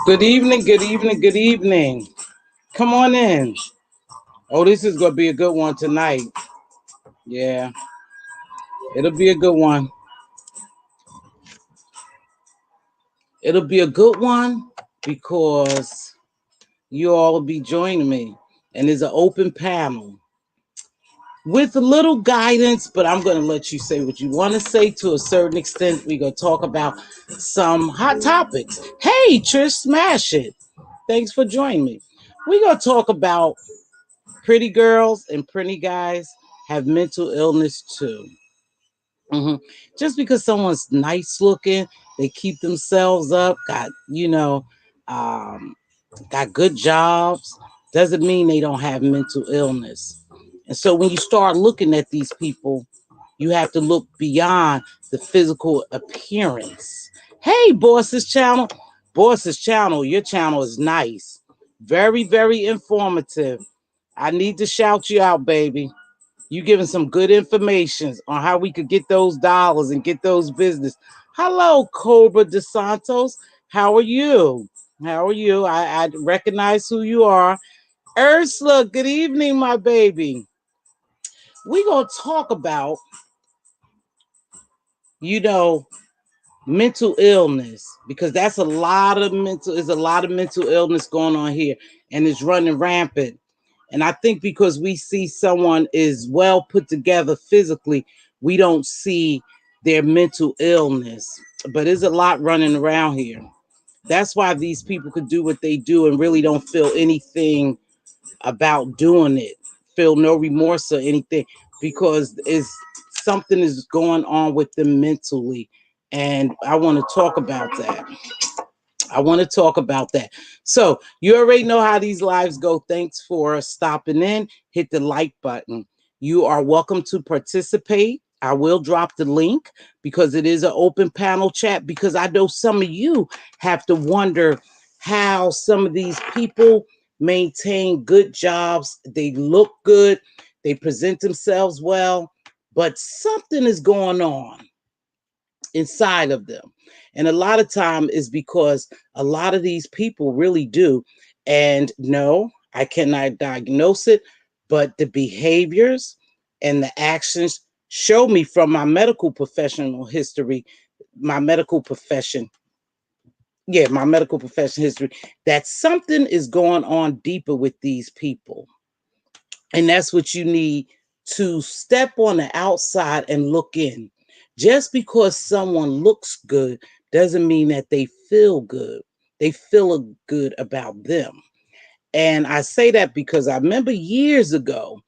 Good evening, good evening, good evening. Come on in. Oh, this is going to be a good one tonight. Yeah, it'll be a good one. It'll be a good one because you all will be joining me. And it's an open panel with a little guidance, but I'm going to let you say what you want to say to a certain extent. We're going to talk about some hot topics. Hey, Trish, smash it. Thanks for joining me. We're going to talk about pretty girls and pretty guys have mental illness too. Just because someone's nice looking, they keep themselves up, um, got good jobs, doesn't mean they don't have mental illness. And so when you start looking at these people, you have to look beyond the physical appearance. Hey, Boss's channel. Boss's channel, your channel is nice. Very, very informative. I need to shout you out, baby. You giving some good information on how we could get those dollars and get those business. Hello, Cobra DeSantos. How are you? How are you? I recognize who you are. Ursula, good evening, my baby. We're going to talk about, mental illness, because that's a lot of mental illness going on here, and it's running rampant. And I think because we see someone is well put together physically, we don't see their mental illness. But there's a lot running around here. That's why these people could do what they do and really don't feel anything about doing it, feel no remorse or anything, because something is going on with them mentally. And I want to talk about that. So you already know how these lives go. Thanks for stopping in. Hit the like button. You are welcome to participate. I will drop the link because it is an open panel chat, because I know some of you have to wonder how some of these people maintain good jobs. They look good. They present themselves well, but something is going on inside of them. And a lot of time is because a lot of these people really do. And no, I cannot diagnose it, but the behaviors and the actions show me from my medical professional history, my medical profession, my medical profession history, that something is going on deeper with these people. And that's what you need, to step on the outside and look in. Just because someone looks good doesn't mean that they feel good. They feel good about them. And I say that because I remember years ago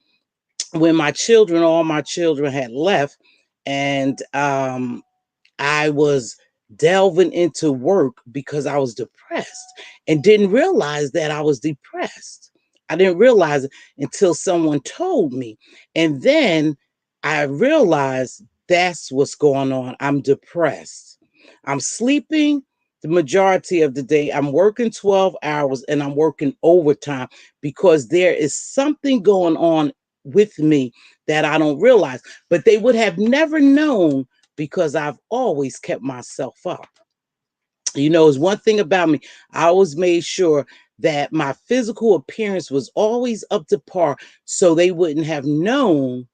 when all my children had left, and I was delving into work because I was depressed and didn't realize that I was depressed. I didn't realize it until someone told me. And then I realized that's what's going on. I'm depressed. I'm sleeping the majority of the day. I'm working 12 hours and I'm working overtime because there is something going on with me that I don't realize. But they would have never known because I've always kept myself up. It's one thing about me. I always made sure that my physical appearance was always up to par, so they wouldn't have known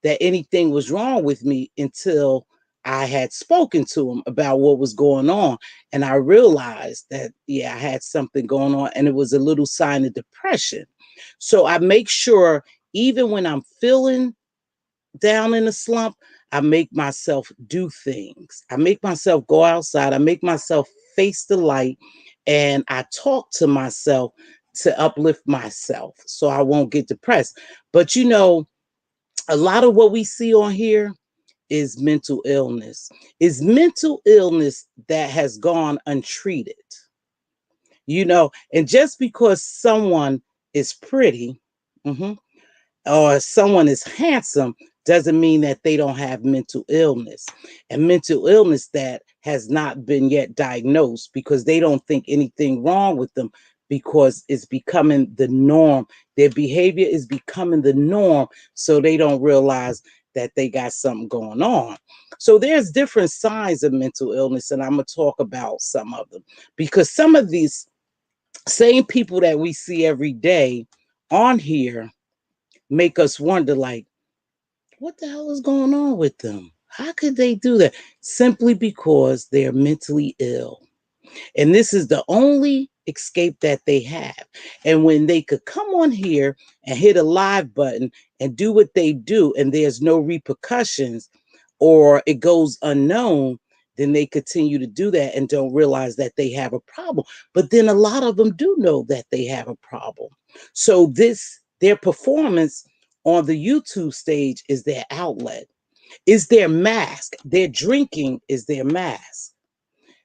that anything was wrong with me until I had spoken to him about what was going on. And I realized that, yeah, I had something going on and it was a little sign of depression. So I make sure, even when I'm feeling down in a slump, I make myself do things. I make myself go outside. I make myself face the light, and I talk to myself to uplift myself so I won't get depressed. But a lot of what we see on here is mental illness. Is mental illness that has gone untreated. And just because someone is pretty, mhm, or someone is handsome, doesn't mean that they don't have mental illness, and mental illness that has not been yet diagnosed, because they don't think anything wrong with them, because it's becoming the norm. Their behavior is becoming the norm, so they don't realize that they got something going on. So there's different signs of mental illness, and I'm going to talk about some of them, because some of these same people that we see every day on here make us wonder, like, what the hell is going on with them? How could they do that? Simply because they're mentally ill. And this is the only escape that they have. And when they could come on here and hit a live button and do what they do, and there's no repercussions, or it goes unknown, then they continue to do that and don't realize that they have a problem. But then a lot of them do know that they have a problem. So their performance on the YouTube stage is their outlet, is their mask. Their drinking is their mask.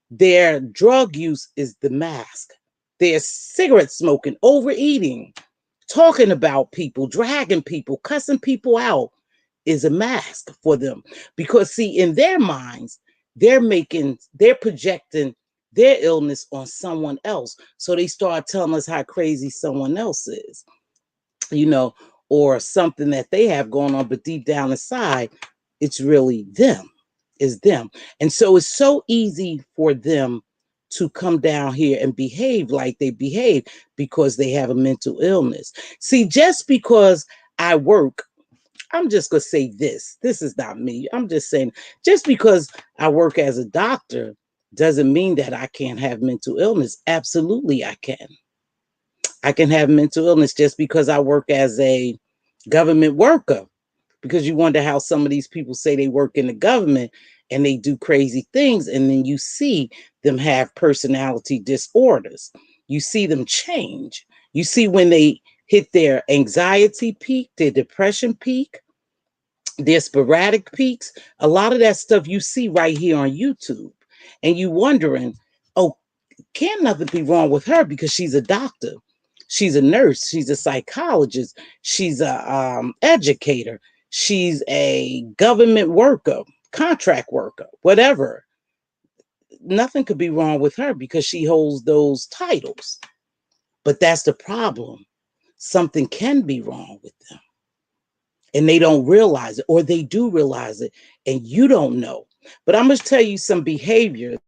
Their drug use is the mask. Their cigarette smoking, overeating, talking about people, dragging people, cussing people out is a mask for them. Because, see, in their minds, they're projecting their illness on someone else. So they start telling us how crazy someone else is, you know, or something that they have going on, but deep down inside, it's really them. Is them. And so it's so easy for them to come down here and behave like they behave, because they have a mental illness. See, just because I work, I'm just going to say this. This is not me. I'm just saying, just because I work as a doctor doesn't mean that I can't have mental illness. Absolutely, I can. I can have mental illness just because I work as a government worker, because you wonder how some of these people say they work in the government and they do crazy things, and then you see them have personality disorders. You see them change. You see when they hit their anxiety peak, their depression peak, their sporadic peaks. A lot of that stuff you see right here on YouTube, and you wondering, oh, can nothing be wrong with her, because she's a doctor, she's a nurse, she's a psychologist, she's a educator, she's a government worker, contract worker, whatever. Nothing could be wrong with her because she holds those titles. But that's the problem. Something can be wrong with them, and they don't realize it, or they do realize it and you don't know. But I'm going to tell you some behaviors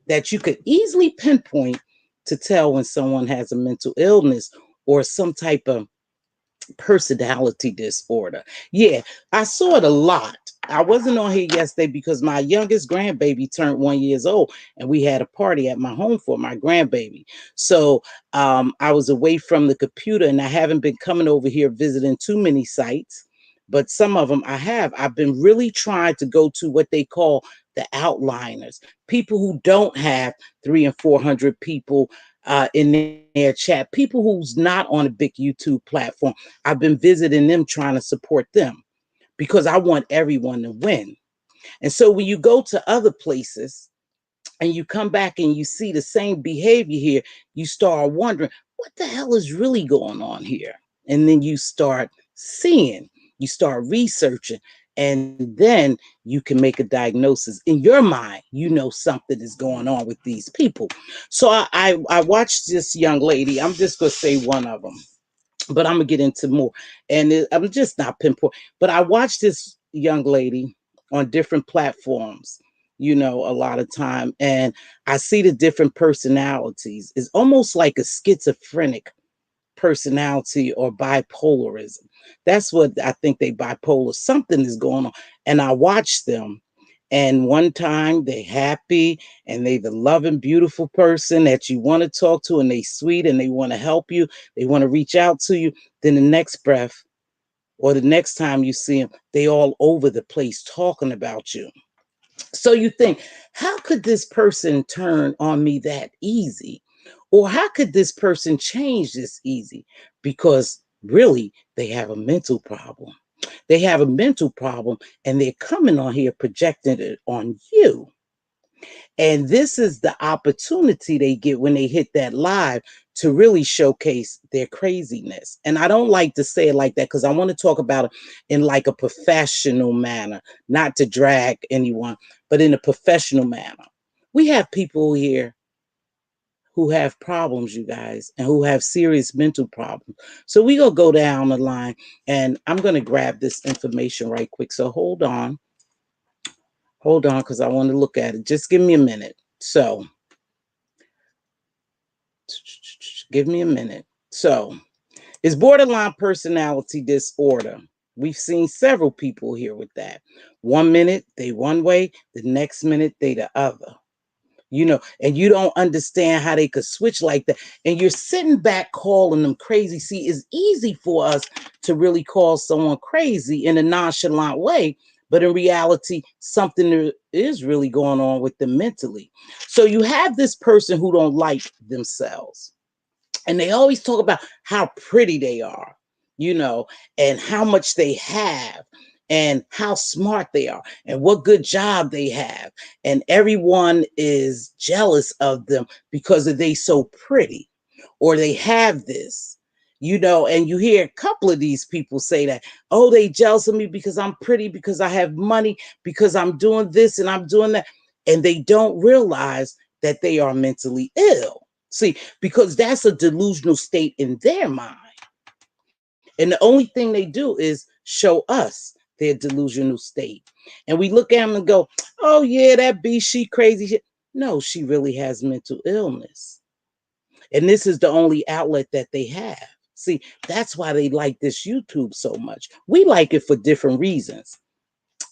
that you could easily pinpoint to tell when someone has a mental illness or some type of personality disorder. Yeah, I saw it a lot. I wasn't on here yesterday because my youngest grandbaby turned 1 years old, and we had a party at my home for my grandbaby. So I was away from the computer, and I haven't been coming over here visiting too many sites, but some of them I have. I've been really trying to go to what they call the outliners, people who don't have 300 and 400 people in their chat, people who's not on a big YouTube platform. I've been visiting them, trying to support them, because I want everyone to win. And so when you go to other places and you come back and you see the same behavior here, you start wondering, what the hell is really going on here? And then you start seeing, you start researching, and then you can make a diagnosis. In your mind, you know something is going on with these people. So I watched this young lady. I'm just going to say one of them, but I'm gonna get into more. And I'm just not pinpoint, but I watched this young lady on different platforms, a lot of time, and I see the different personalities. It's almost like a schizophrenic personality or bipolarism. That's what I think they bipolar. Something is going on. And I watch them, And one time they happy and they the loving, beautiful person that you want to talk to, and they sweet and they want to help you. They want to reach out to you. Then the next breath or the next time you see them, they all over the place talking about you. So you think, how could this person turn on me that easy? Or how could this person change this easy? Because really, they have a mental problem. They have a mental problem and they're coming on here projecting it on you. And this is the opportunity they get when they hit that live to really showcase their craziness. And I don't like to say it like that because I want to talk about it in like a professional manner, not to drag anyone, but in a professional manner. We have people here who have problems, you guys, and who have serious mental problems. So we gonna go down the line, and I'm gonna grab this information right quick. So hold on, because I want to look at it. Just give me a minute. So give me a minute. So it's borderline personality disorder. We've seen several people here with that. 1 minute they one way, the next minute they the other. And you don't understand how they could switch like that. And you're sitting back calling them crazy. See, it's easy for us to really call someone crazy in a nonchalant way, but in reality, something is really going on with them mentally. So you have this person who don't like themselves. And they always talk about how pretty they are, you know, and how much they have and how smart they are and what good job they have. And everyone is jealous of them because they so pretty or they have this, and you hear a couple of these people say that, oh, they jealous of me because I'm pretty, because I have money, because I'm doing this and I'm doing that. And they don't realize that they are mentally ill. See, because that's a delusional state in their mind. And the only thing they do is show us their delusional state. And we look at them and go, oh, yeah, that B, she crazy. No, she really has mental illness. And this is the only outlet that they have. See, that's why they like this YouTube so much. We like it for different reasons.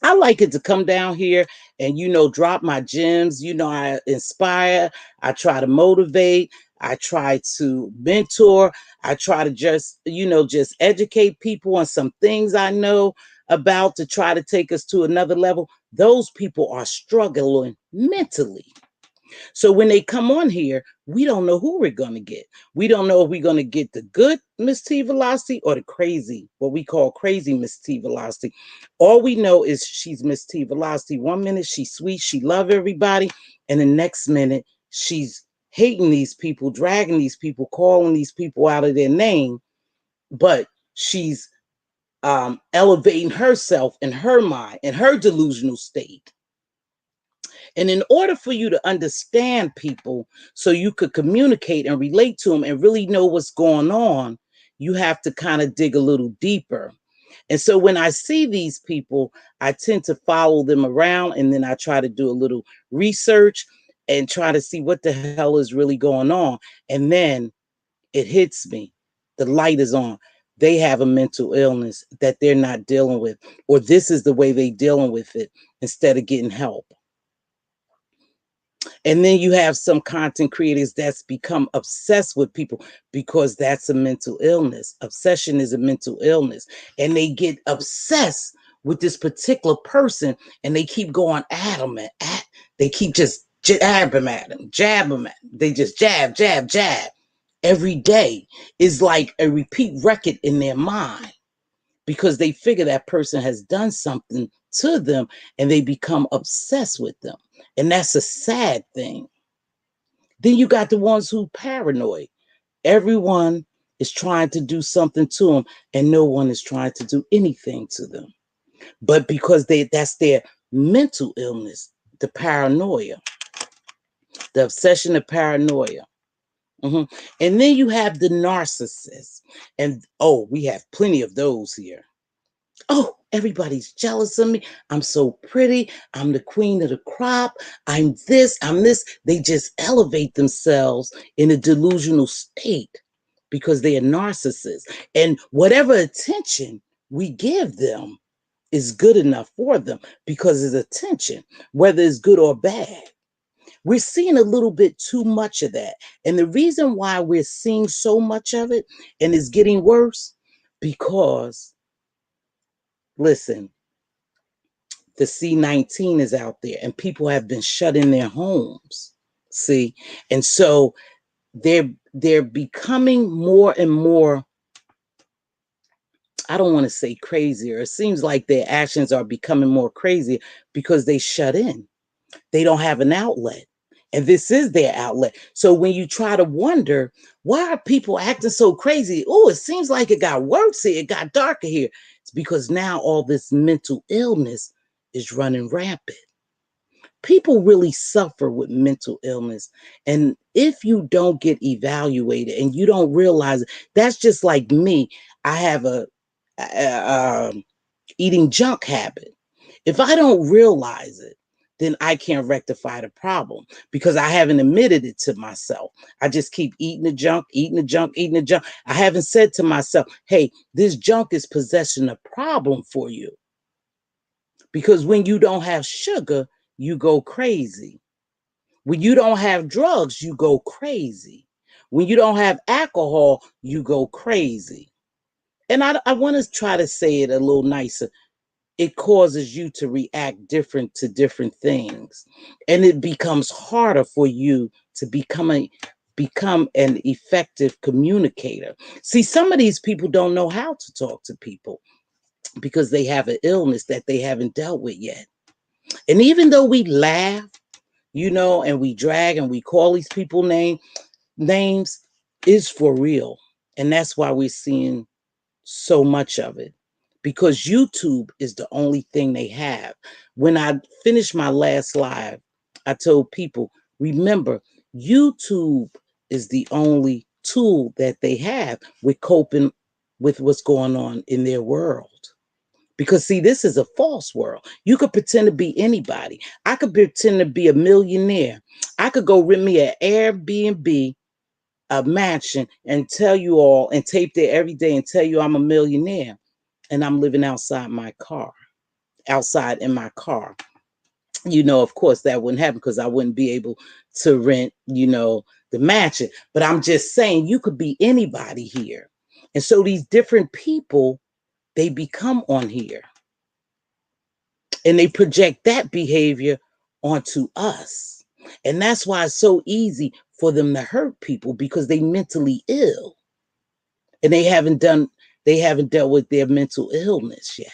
I like it to come down here and, drop my gems. I inspire. I try to motivate. I try to mentor. I try to just educate people on some things I know about to try to take us to another level. Those people are struggling mentally. So when they come on here, we don't know who we're going to get. We don't know if we're going to get the good Mz.Teavalocity or the crazy, what we call crazy Mz.Teavalocity. All we know is she's Mz.Teavalocity. 1 minute she's sweet, she love everybody, and the next minute she's hating these people, dragging these people, calling these people out of their name, but she's elevating herself in her mind, in her delusional state. And in order for you to understand people so you could communicate and relate to them and really know what's going on, you have to kind of dig a little deeper. And so when I see these people, I tend to follow them around, and then I try to do a little research and try to see what the hell is really going on. And then it hits me. The light is on. They have a mental illness that they're not dealing with, or this is the way they're dealing with it instead of getting help. And then you have some content creators that's become obsessed with people because that's a mental illness. Obsession is a mental illness. And they get obsessed with this particular person and they keep going at them they keep just jabbing at them, jab them at them. They just jab, jab, jab. Every day is like a repeat record in their mind because they figure that person has done something to them and they become obsessed with them. And that's a sad thing. Then you got the ones who paranoid. Everyone is trying to do something to them and no one is trying to do anything to them. But because that's their mental illness, the paranoia, the obsession of paranoia. And then you have the narcissist. And we have plenty of those here. Oh, everybody's jealous of me. I'm so pretty. I'm the queen of the crop. I'm this, I'm this. They just elevate themselves in a delusional state because they are narcissists. And whatever attention we give them, is good enough for them because it's attention, whether it's good or bad. We're seeing a little bit too much of that. And the reason why we're seeing so much of it and it's getting worse, because, listen, the C-19 is out there and people have been shut in their homes. See? And so they're becoming more and more, I don't want to say crazier. It seems like their actions are becoming more crazy because they shut in. They don't have an outlet. And this is their outlet. So when you try to wonder, why are people acting so crazy? Oh, it seems like it got worse here. It got darker here. It's because now all this mental illness is running rampant. People really suffer with mental illness. And if you don't get evaluated and you don't realize it, that's just like me. I have a eating junk habit. If I don't realize it, then I can't rectify the problem because I haven't admitted it to myself. I just keep eating the junk, eating the junk, eating the junk. I haven't said to myself, hey, this junk is possessing a problem for you. Because when you don't have sugar, you go crazy. When you don't have drugs, you go crazy. When you don't have alcohol, you go crazy. And I want to try to say it a little nicer. It causes you to react different to different things. And it becomes harder for you to become an effective communicator. See, some of these people don't know how to talk to people because they have an illness that they haven't dealt with yet. And even though we laugh, and we drag and we call these people names, is for real. And that's why we're seeing so much of it, because YouTube is the only thing they have. When I finished my last live, I told people, remember, YouTube is the only tool that they have with coping with what's going on in their world. Because see, this is a false world. You could pretend to be anybody. I could pretend to be a millionaire. I could go rent me an Airbnb, a mansion, and tell you all and tape there every day and tell you I'm a millionaire and I'm living outside in my car. Of course that wouldn't happen because I wouldn't be able to rent, the mansion. But I'm just saying you could be anybody here. And so these different people, they become on here and they project that behavior onto us. And that's why it's so easy for them to hurt people, because they mentally ill and they haven't dealt with their mental illness yet.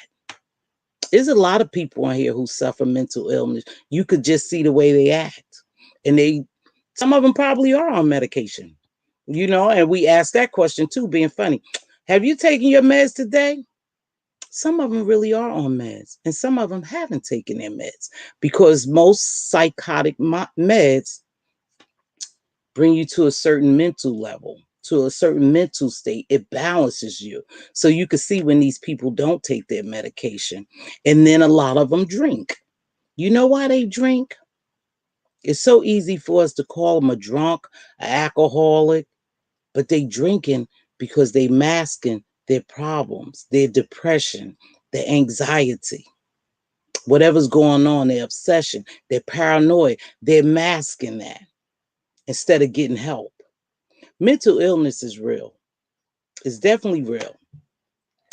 There's a lot of people on here who suffer mental illness. You could just see the way they act. And some of them probably are on medication. And we ask that question too, being funny. Have you taken your meds today? Some of them really are on meds, and some of them haven't taken their meds, because most psychotic meds bring you to a certain mental level, to a certain mental state. It balances you. So you can see when these people don't take their medication. And then a lot of them drink. You know why they drink? It's so easy for us to call them a drunk, an alcoholic, but they drinking because they masking their problems, their depression, their anxiety, whatever's going on, their obsession, their paranoia. They're masking that instead of getting help. Mental illness is real. It's definitely real.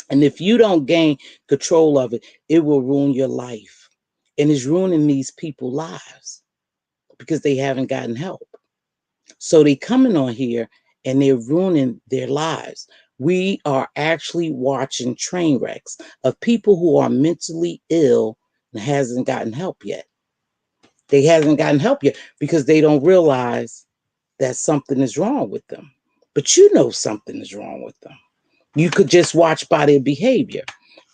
And if you don't gain control of it, it will ruin your life. And it's ruining these people's lives because they haven't gotten help. So they coming on here and they're ruining their lives. We are actually watching train wrecks of people who are mentally ill and hasn't gotten help yet. They hasn't gotten help yet because they don't realize that something is wrong with them. But something is wrong with them. You could just watch by their behavior.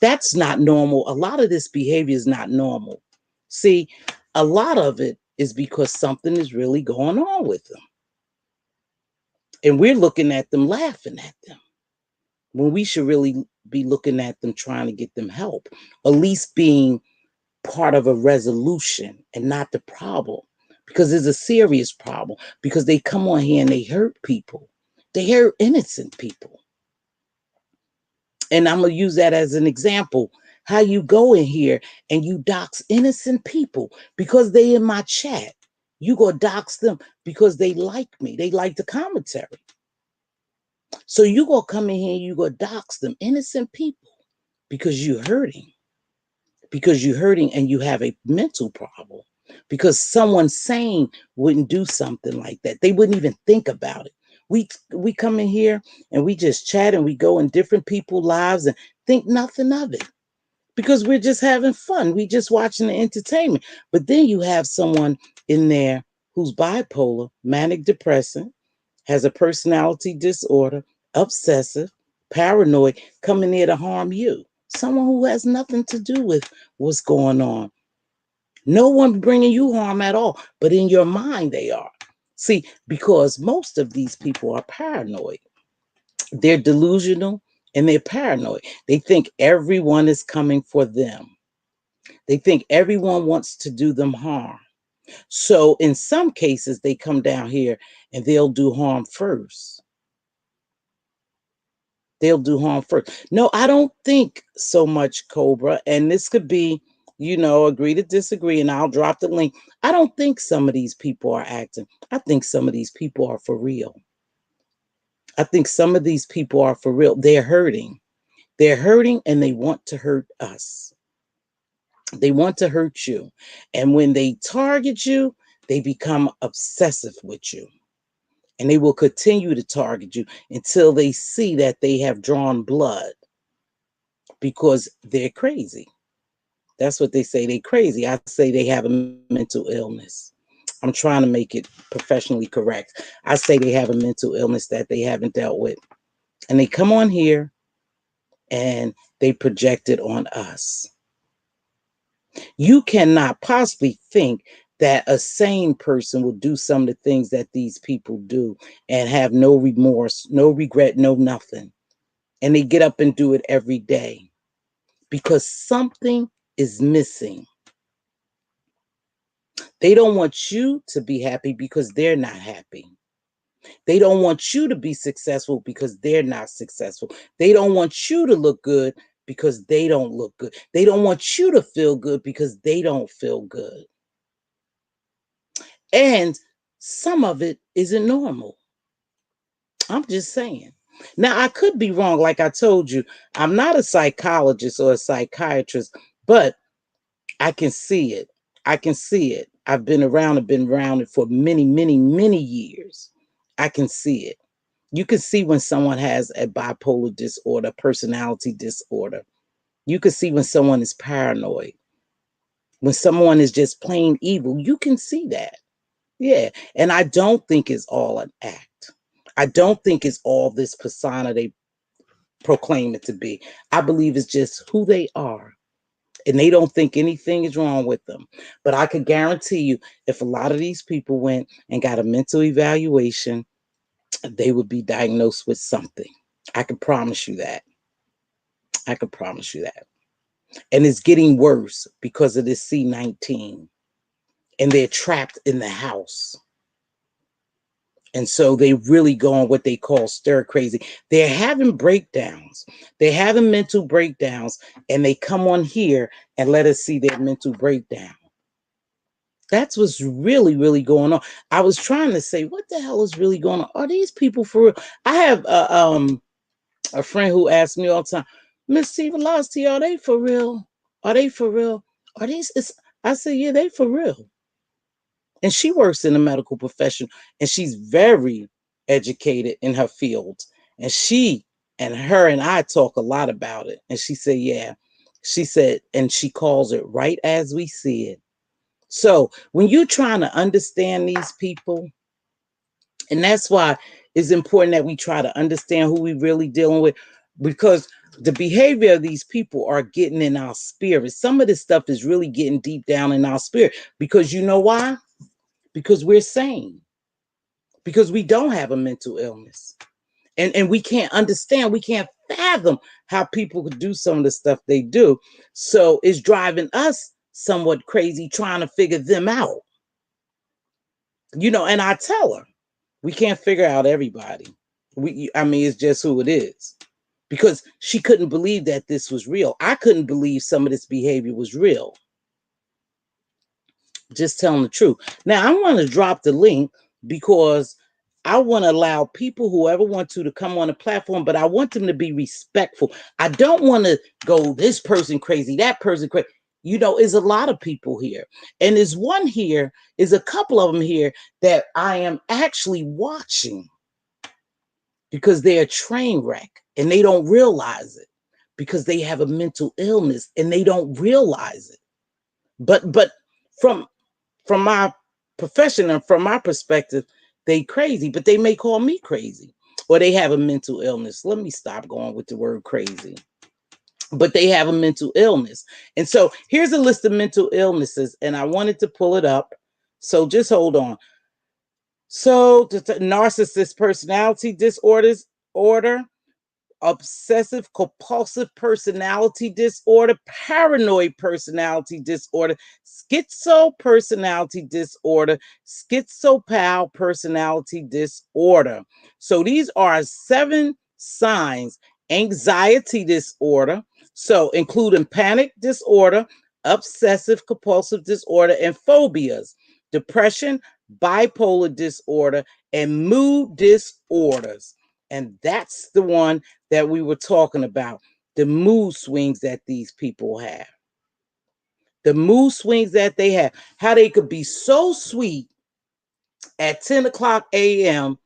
That's not normal. A lot of this behavior is not normal. See, a lot of it is because something is really going on with them. And we're looking at them, laughing at them, when we should really be looking at them, trying to get them help, at least being part of a resolution and not the problem, because it's a serious problem, because they come on here and they hurt people. They hurt innocent people. And I'm going to use that as an example. How you go in here and you dox innocent people because they in my chat. You go dox them because they like me. They like the commentary. So you go come in here and you go dox them innocent people because you're hurting. Because you're hurting and you have a mental problem. Because someone sane wouldn't do something like that. They wouldn't even think about it. We come in here and we just chat and we go in different people's lives and think nothing of it. Because we're just having fun. We just watching the entertainment. But then you have someone in there who's bipolar, manic depressive, has a personality disorder, obsessive, paranoid, coming there to harm you. Someone who has nothing to do with what's going on. No one bringing you harm at all, but in your mind they are. See, because most of these people are paranoid. They're delusional and they're paranoid. They think everyone is coming for them. They think everyone wants to do them harm. So in some cases, they come down here and they'll do harm first. They'll do harm first. No, I don't think so much, Cobra. And this could be, agree to disagree, and I'll drop the link. I don't think some of these people are acting. I think some of these people are for real. I think some of these people are for real. They're hurting. They're hurting and they want to hurt us. They want to hurt you. And when they target you, they become obsessive with you. And they will continue to target you until they see that they have drawn blood because they're crazy. That's what they say. They're crazy. I say they have a mental illness. I'm trying to make it professionally correct. I say they have a mental illness that they haven't dealt with. And they come on here and they project it on us. You cannot possibly think that a sane person will do some of the things that these people do and have no remorse, no regret, no nothing. And they get up and do it every day because something is missing. They don't want you to be happy because they're not happy. They don't want you to be successful because they're not successful. They don't want you to look good because they don't look good. They don't want you to feel good because they don't feel good. And some of it isn't normal. I'm just saying. Now, I could be wrong. Like I told you, I'm not a psychologist or a psychiatrist, but I can see it. I can see it. I've been around it for many, many, many years. I can see it. You can see when someone has a bipolar disorder, personality disorder. You can see when someone is paranoid. When someone is just plain evil, you can see that. Yeah. And I don't think it's all an act. I don't think it's all this persona they proclaim it to be. I believe it's just who they are. And they don't think anything is wrong with them. But I could guarantee you, if a lot of these people went and got a mental evaluation, they would be diagnosed with something. I can promise you that. I can promise you that. And it's getting worse because of this C-19. And they're trapped in the house. And so they really go on what they call stir crazy. They're having breakdowns. They're having mental breakdowns. And they come on here and let us see their mental breakdown. That's what's really, really going on. I was trying to say, what the hell is really going on? Are these people for real? I have a friend who asks me all the time, Mz.Teavalocity, are they for real? Are they for real? Are these? I say, yeah, they for real. And she works in the medical profession and she's very educated in her field. And she and her and I talk a lot about it. And she said, yeah. She said, and she calls it right as we see it. So when you're trying to understand these people, and that's why it's important that we try to understand who we really dealing with, because the behavior of these people are getting in our spirit. Some of this stuff is really getting deep down in our spirit because you know why? Because we're sane, because we don't have a mental illness. And we can't understand, we can't fathom how people could do some of the stuff they do. So it's driving us somewhat crazy trying to figure them out. And I tell her, we can't figure out everybody. I mean, it's just who it is. because she couldn't believe that this was real. I couldn't believe some of this behavior was real. Just telling the truth. Now, I want to drop the link because I want to allow people, whoever want to come on the platform, but I want them to be respectful. I don't want to go, this person crazy, that person crazy. You know, is a lot of people here. And there's one here, is a couple of them here that I am actually watching because they're a train wreck and they don't realize it, because they have a mental illness and they don't realize it. But from my profession and from my perspective, they crazy, but they may call me crazy, or they have a mental illness. Let me stop going with the word crazy. But they have a mental illness. And so here's a list of mental illnesses, and I wanted to pull it up. So just hold on. So the narcissist personality disorders, obsessive compulsive personality disorder, paranoid personality disorder, schizo personality disorder, schizopal personality disorder. So these are 7 signs. Anxiety disorder, so including panic disorder, obsessive compulsive disorder, and phobias, depression, bipolar disorder, and mood disorders. And that's the one that we were talking about, the mood swings that these people have. The mood swings that they have, how they could be so sweet at 10 o'clock a.m.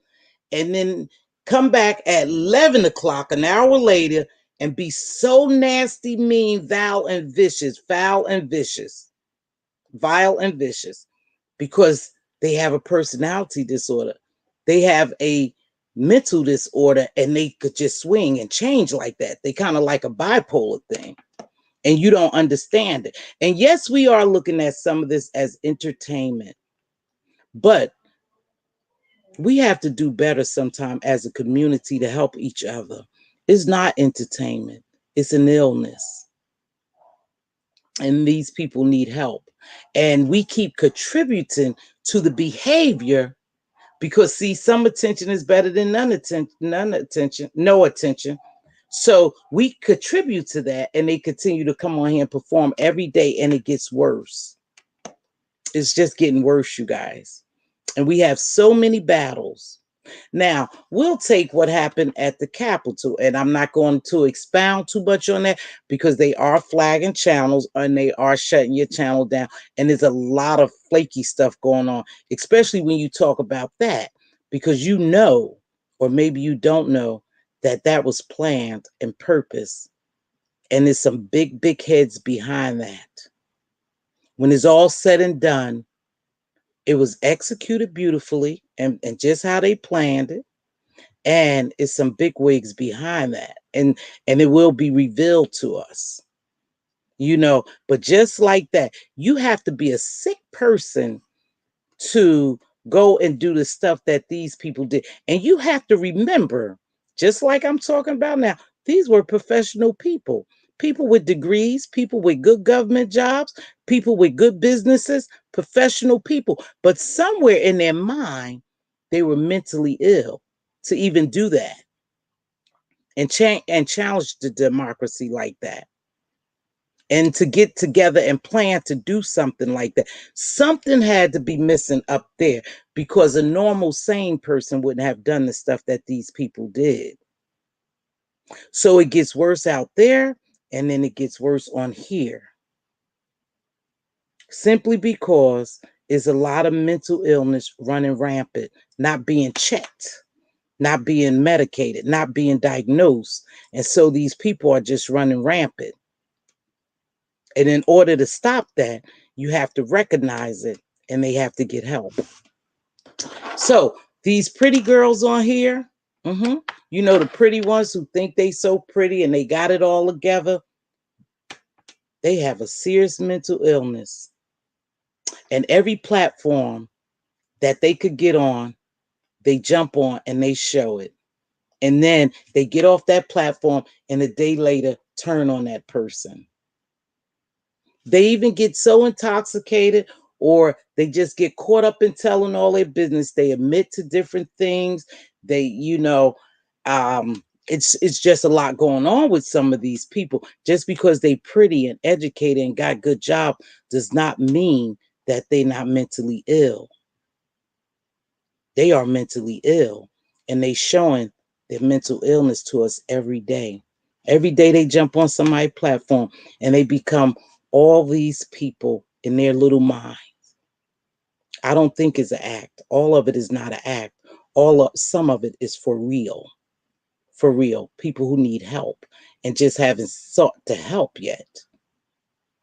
and then come back at 11 o'clock, an hour later, and be so nasty, mean, vile, and vicious, because they have a personality disorder. They have a mental disorder, and they could just swing and change like that. They kind of like a bipolar thing, and you don't understand it. And yes, we are looking at some of this as entertainment, but we have to do better sometime as a community to help each other. It's not entertainment, it's an illness. And these people need help. And we keep contributing to the behavior because, see, some attention is better than no attention. So we contribute to that, and they continue to come on here and perform every day, and it gets worse. It's just getting worse, you guys. And we have so many battles. Now, we'll take what happened at the Capitol, and I'm not going to expound too much on that because they are flagging channels and they are shutting your channel down. And there's a lot of flaky stuff going on, especially when you talk about that, because you know, or maybe you don't know, that that was planned and purpose. And there's some big, big heads behind that. When it's all said and done, it was executed beautifully and just how they planned it. And it's some big wigs behind that. And it will be revealed to us. You know, but just like that, you have to be a sick person to go and do the stuff that these people did. And you have to remember, just like I'm talking about now, these were professional people. People with degrees, people with good government jobs, people with good businesses, professional people. But somewhere in their mind, they were mentally ill to even do that and challenge the democracy like that. And to get together and plan to do something like that. Something had to be missing up there, because a normal, sane person wouldn't have done the stuff that these people did. So it gets worse out there, and then it gets worse on here. Simply because there's a lot of mental illness running rampant, not being checked, not being medicated, not being diagnosed. And so these people are just running rampant. And in order to stop that, you have to recognize it, and they have to get help. So these pretty girls on here, you know, the pretty ones who think they so pretty and they got it all together, they have a serious mental illness. And every platform that they could get on, they jump on and they show it. And then they get off that platform and a day later turn on that person. They even get so intoxicated, or they just get caught up in telling all their business. They admit to different things. They, you know, It's just a lot going on with some of these people. Just because they pretty and educated and got good job does not mean that they not mentally ill. They are mentally ill, and they showing their mental illness to us every day. Every day they jump on somebody's platform and they become all these people in their little mind. I don't think it's an act. All of it is not an act. Some of it is for real. For real. People who need help and just haven't sought to help yet.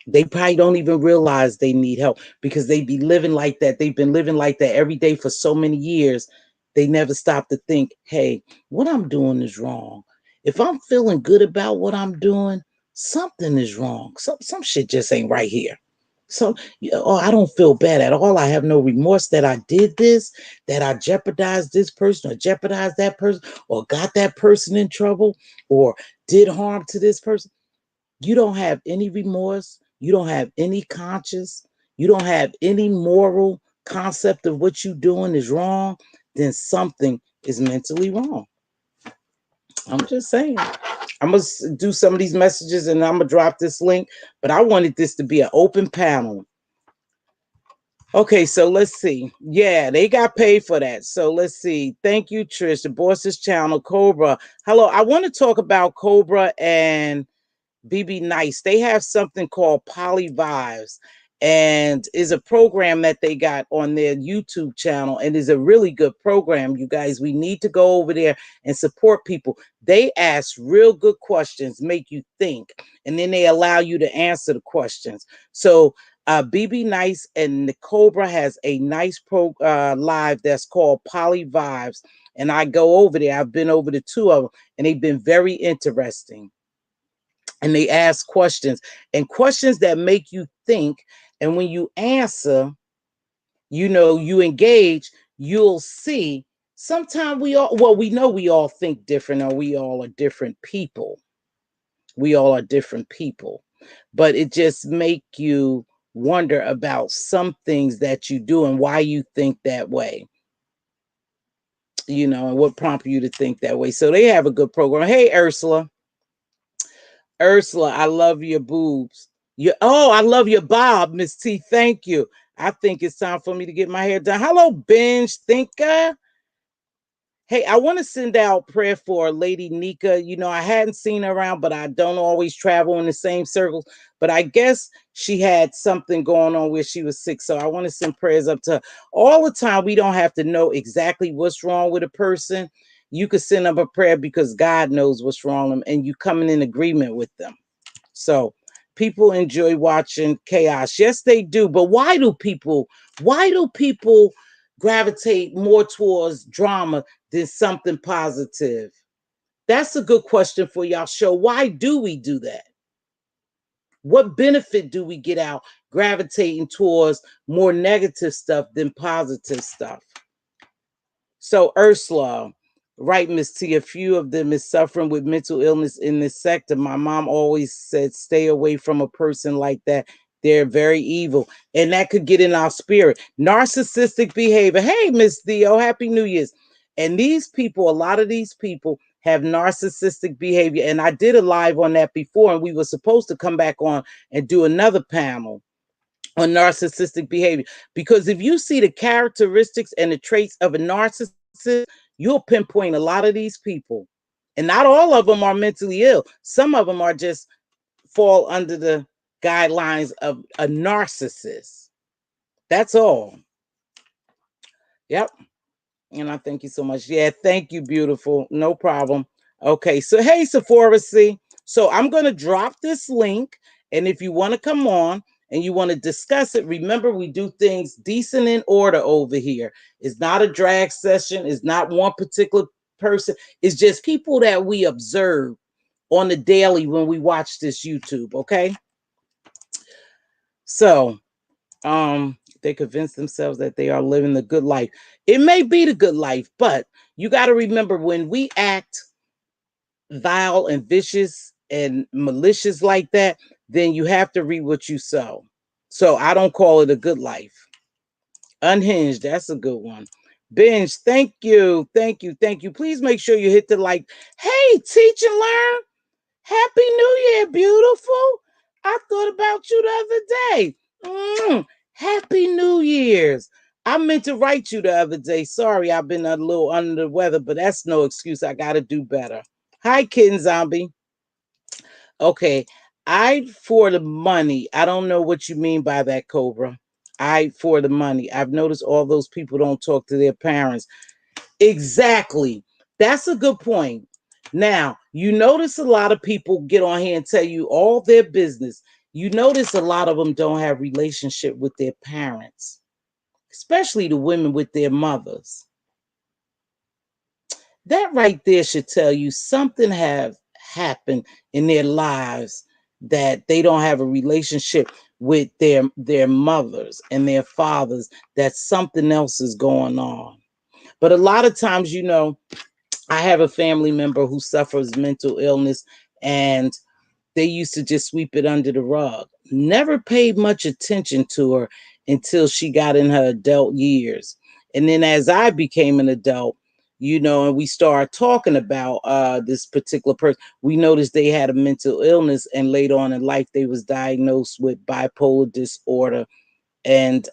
They probably don't even realize they need help because they be living like that. They've been living like that every day for so many years. They never stop to think, hey, what I'm doing is wrong. If I'm feeling good about what I'm doing, something is wrong. Some shit just ain't right here. So, oh, I don't feel bad at all. I have no remorse that I did this, that I jeopardized this person or jeopardized that person or got that person in trouble or did harm to this person. You don't have any remorse. You don't have any conscience. You don't have any moral concept of what you're doing is wrong. Then something is mentally wrong. I'm just saying. I'm going to do some of these messages and I'm going to drop this link. But I wanted this to be an open panel. Okay, so let's see. Yeah, they got paid for that. So let's see. Thank you, Trish. The Boss's Channel, Cobra. Hello, I want to talk about Cobra and BB Nice. They have something called Poly Vibes, and is a program that they got on their YouTube channel, and is a really good program. You guys, we need to go over there and support people. They ask real good questions, make you think, and then they allow you to answer the questions. So BB Nice and the Cobra has a nice live that's called Poly Vibes, and I go over there. I've been over the two of them, and they've been very interesting. And they ask questions, and questions that make you think. And when you answer, you engage, you'll see. Sometimes we know we all think different, or we all are different people. We all are different people. But it just make you wonder about some things that you do and why you think that way. And what prompted you to think that way. So they have a good program. Hey, Ursula. Ursula, I love your boobs. I love your bob, Miss T. Thank you. I think it's time for me to get my hair done. Hello, Binge Thinker. Hey, I want to send out prayer for Lady Nika. I hadn't seen her around, but I don't always travel in the same circles. But I guess she had something going on where she was sick. So I want to send prayers up to her. All the time, we don't have to know exactly what's wrong with a person. You could send up a prayer because God knows what's wrong with them, and you coming in agreement with them. So people enjoy watching chaos. Yes, they do. But why do people gravitate more towards drama than something positive? That's a good question for y'all show. Why do we do that? What benefit do we get out gravitating towards more negative stuff than positive stuff? So Ursula, right, Miss T, a few of them is suffering with mental illness in this sector. My mom always said, stay away from a person like that. They're very evil. And that could get in our spirit. Narcissistic behavior. Hey, Miss Theo, Happy New Year's. And these people, a lot of these people have narcissistic behavior. And I did a live on that before, and we were supposed to come back on and do another panel on narcissistic behavior. Because if you see the characteristics and the traits of a narcissist, you'll pinpoint a lot of these people. And not all of them are mentally ill. Some of them are just fall under the guidelines of a narcissist. That's all. Yep. And I thank you so much. Yeah, thank you, beautiful. No problem. Okay, so hey, Sephora C. So I'm going to drop this link. And if you want to come on and you want to discuss it, remember we do things decent in order over here. It's not a drag session. It's not one particular person. It's just people that we observe on the daily when we watch this YouTube, okay? So, they convince themselves that they are living the good life. It may be the good life, but you got to remember when we act vile and vicious and malicious like that, then you have to read what you sow. So I don't call it a good life. Unhinged, that's a good one. Binge, thank you. Thank you. Thank you. Please make sure you hit the like. Hey, teach and learn. Happy New Year, beautiful. I thought about you the other day. Happy New Year's. I meant to write you the other day. Sorry, I've been a little under the weather, but that's no excuse. I got to do better. Hi, Kitten Zombie. Okay. I for the money. I don't know what you mean by that, Cobra. I for the money. I've noticed all those people don't talk to their parents. Exactly. That's a good point. Now, you notice a lot of people get on here and tell you all their business. You notice a lot of them don't have relationship with their parents, especially the women with their mothers. That right there should tell you something have happened in their lives that they don't have a relationship with their mothers and their fathers, that something else is going on. But a lot of times, I have a family member who suffers mental illness, and they used to just sweep it under the rug. Never paid much attention to her until she got in her adult years. And then as I became an adult, and we started talking about this particular person, we noticed they had a mental illness, and later on in life they was diagnosed with bipolar disorder. And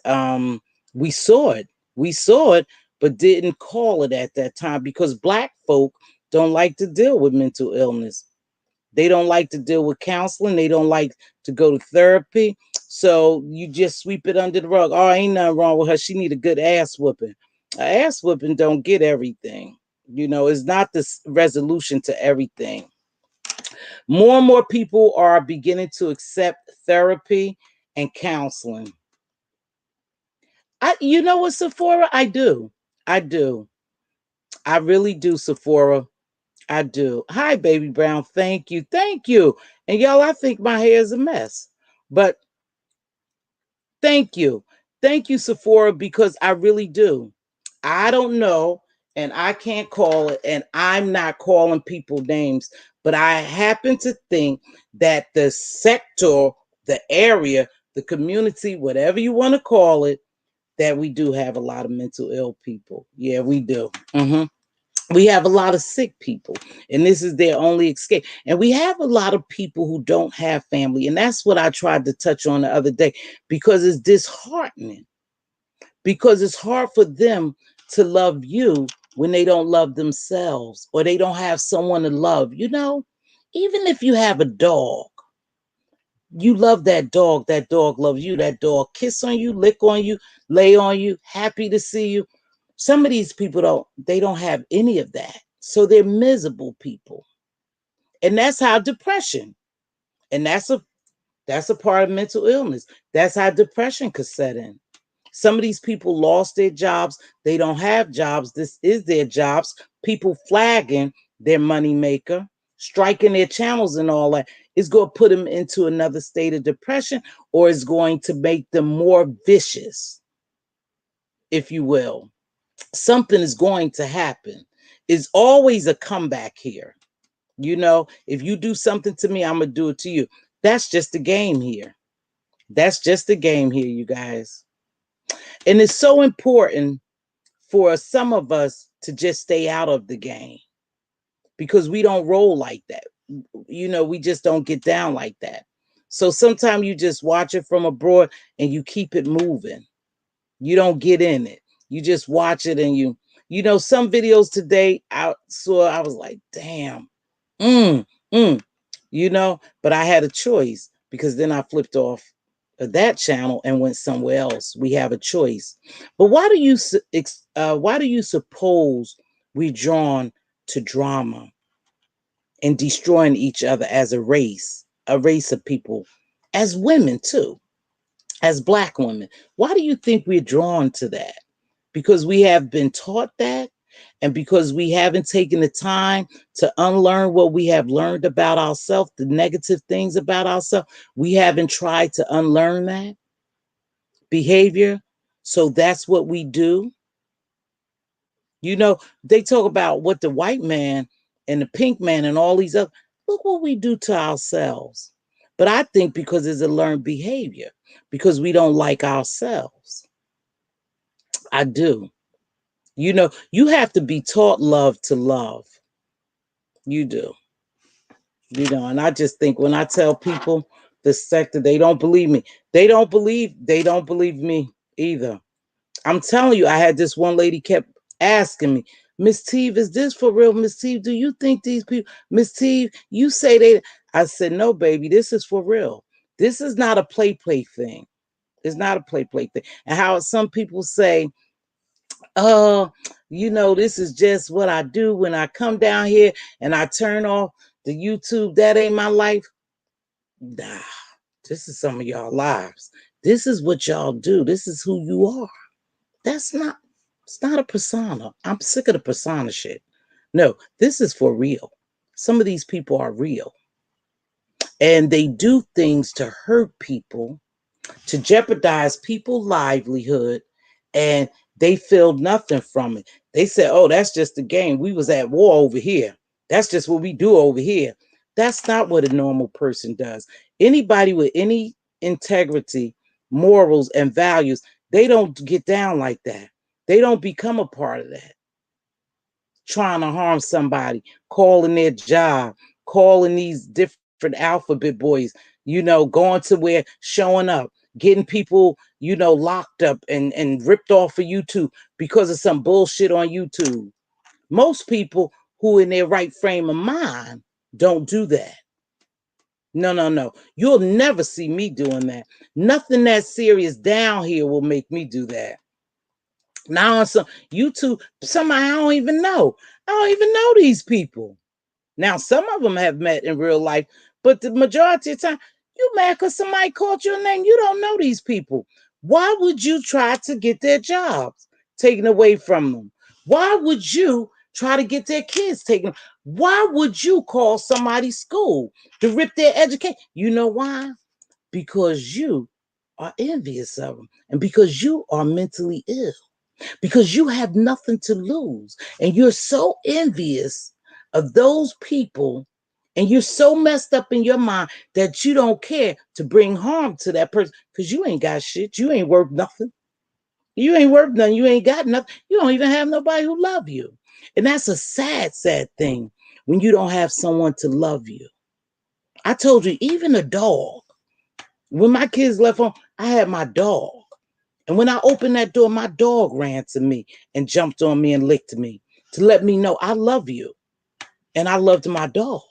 we saw it. We saw it, but didn't call it at that time because Black folk don't like to deal with mental illness. They don't like to deal with counseling. They don't like to go to therapy. So you just sweep it under the rug. Oh, ain't nothing wrong with her. She need a good ass whooping. A ass whooping don't get everything. It's not the resolution to everything. More and more people are beginning to accept therapy and counseling. You know what, Sephora? I do. I do. I really do, Sephora. I do. Hi, baby brown. Thank you. Thank you. And y'all, I think my hair is a mess. But thank you. Thank you, Sephora, because I really do. I don't know, and I can't call it, and I'm not calling people names, but I happen to think that the sector, the area, the community, whatever you want to call it, that we do have a lot of mental ill people. Yeah, we do. We have a lot of sick people, and this is their only escape. And we have a lot of people who don't have family. And that's what I tried to touch on the other day, because it's disheartening, because it's hard for them to love you when they don't love themselves or they don't have someone to love. Even if you have a dog, you love that dog loves you, that dog kiss on you, lick on you, lay on you, happy to see you. Some of these people don't have any of that. So they're miserable people. And that's how depression, and that's a part of mental illness. That's how depression could set in. Some of these people lost their jobs. They don't have jobs. This is their jobs. People flagging their money maker, striking their channels and all that is going to put them into another state of depression, or is going to make them more vicious, if you will. Something is going to happen. It's always a comeback here. If you do something to me, I'm going to do it to you. That's just the game here. That's just the game here, you guys. And it's so important for some of us to just stay out of the game, because we don't roll like that. We just don't get down like that. So sometimes you just watch it from abroad and you keep it moving. You don't get in it. You just watch it, and some videos today I saw, I was like, damn. Mm, mm, but I had a choice, because then I flipped off that channel and went somewhere else. We have a choice. But why do you suppose we're drawn to drama and destroying each other as a race of people, as women too, as Black women? Why do you think we're drawn to that? Because we have been taught that, and because we haven't taken the time to unlearn what we have learned about ourselves, the negative things about ourselves. We haven't tried to unlearn that behavior. So that's what we do. They talk about what the white man and the pink man and all these other, look what we do to ourselves. But I think because it's a learned behavior, because we don't like ourselves. I do. You know, you have to be taught love to love. You do. You know, and I just think when I tell people the sector, they don't believe me. They don't believe me either. I'm telling you, I had this one lady kept asking me, Miss Teav, is this for real? Miss Teav, do you think these people, Miss Teav, you say they, I said, no, baby, this is for real. This is not a play thing. It's not a play thing. And how some people say, oh, you know, this is just what I do when I come down here and I turn off the YouTube. That ain't my life. Nah, this is some of y'all lives. This is what y'all do. This is who you are. That's not, it's not a persona. I'm sick of the persona shit. No, this is for real. Some of these people are real. And they do things to hurt people, to jeopardize people's livelihood, and they feel nothing from it. They said, oh, that's just a game. We was at war over here. That's just what we do over here. That's not what a normal person does. Anybody with any integrity, morals, and values, they don't get down like that. They don't become a part of that. Trying to harm somebody, calling their job, calling these different alphabet boys, you know, going to where, showing up, getting people, you know, locked up and ripped off of YouTube because of some bullshit on YouTube. Most people who in their right frame of mind don't do that. No, no, no. You'll never see me doing that. Nothing that serious down here will make me do that. Now on some YouTube, somebody I don't even know. I don't even know these people. Now, some of them have met in real life, but the majority of the time, you mad because somebody called your name. You don't know these people. Why would you try to get their jobs taken away from them? Why would you try to get their kids taken? Why would you call somebody's school to rip their education? You know why? Because you are envious of them and because you are mentally ill, because you have nothing to lose and you're so envious of those people and you're so messed up in your mind that you don't care to bring harm to that person because you ain't got shit. You ain't worth nothing. You ain't worth nothing. You ain't got nothing. You don't even have nobody who love you. And that's a sad, sad thing when you don't have someone to love you. I told you, even a dog. When my kids left home, I had my dog. And when I opened that door, my dog ran to me and jumped on me and licked me to let me know I love you. And I loved my dog.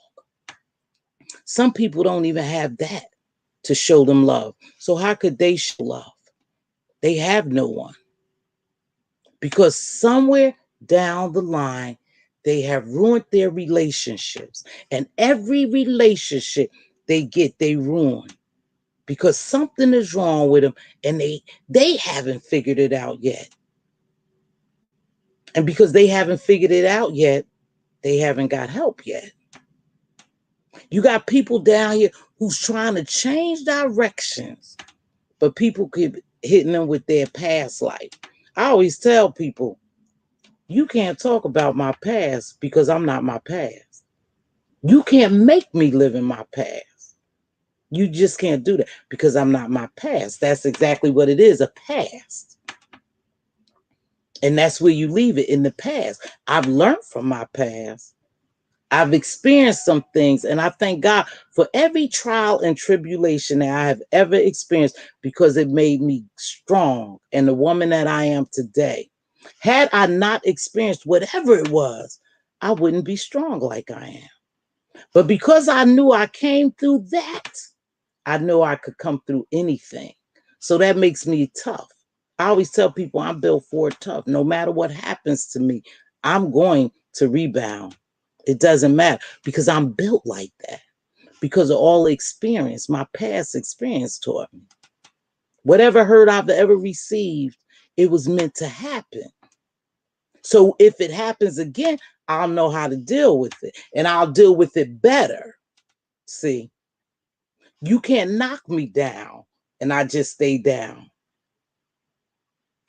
Some people don't even have that to show them love. So how could they show love? They have no one. Because somewhere down the line, they have ruined their relationships. And every relationship they get, they ruin. Because something is wrong with them and they haven't figured it out yet. And because they haven't figured it out yet, they haven't got help yet. You got people down here who's trying to change directions, but people keep hitting them with their past life. I always tell people, you can't talk about my past because I'm not my past. You can't make me live in my past. You just can't do that because I'm not my past. That's exactly what it is, a past. And that's where you leave it, in the past. I've learned from my past. I've experienced some things, and I thank God for every trial and tribulation that I have ever experienced because it made me strong and the woman that I am today. Had I not experienced whatever it was, I wouldn't be strong like I am. But because I knew I came through that, I know I could come through anything. So that makes me tough. I always tell people I'm built for tough. No matter what happens to me, I'm going to rebound. It doesn't matter because I'm built like that. Because of all the experience, my past experience taught me. Whatever hurt I've ever received, it was meant to happen. So if it happens again, I'll know how to deal with it and I'll deal with it better. See, you can't knock me down and I just stay down.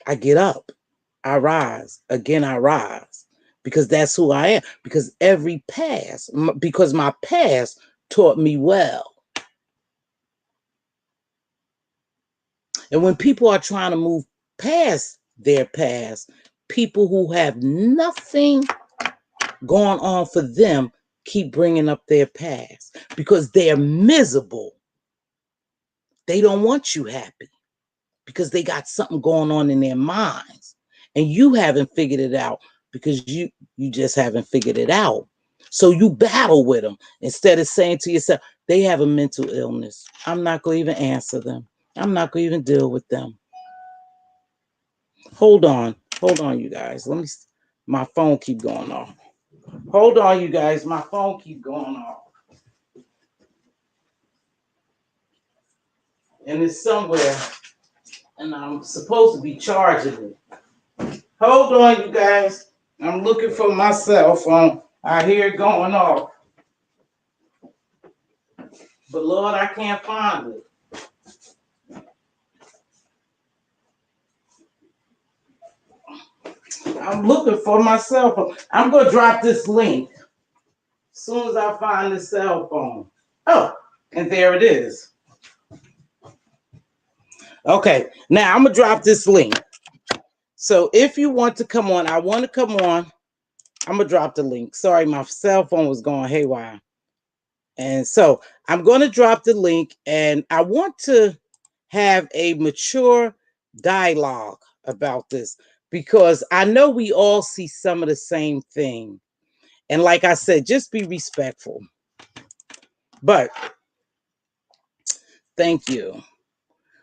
I get up, I rise, again I rise because that's who I am. Because because my past taught me well. And when people are trying to move past their past, people who have nothing going on for them keep bringing up their past because they're miserable. They don't want you happy because they got something going on in their minds, and you haven't figured it out because you just haven't figured it out. So you battle with them instead of saying to yourself, they have a mental illness. I'm not going to even answer them. I'm not going to even deal with them. Hold on. Hold on, you guys. My phone keep going off. Hold on, you guys. My phone keep going off. And it's somewhere, and I'm supposed to be charging it. Hold on, you guys. I'm looking for my cell phone. I hear it going off. But Lord, I can't find it. I'm looking for my cell phone. I'm going to drop this link as soon as I find the cell phone. Oh, and there it is. Okay, now I'm going to drop this link. So if you want to come on, I want to come on. I'm going to drop the link. Sorry, my cell phone was going haywire. And so I'm going to drop the link, and I want to have a mature dialogue about this because I know we all see some of the same thing. And like I said, just be respectful. But thank you.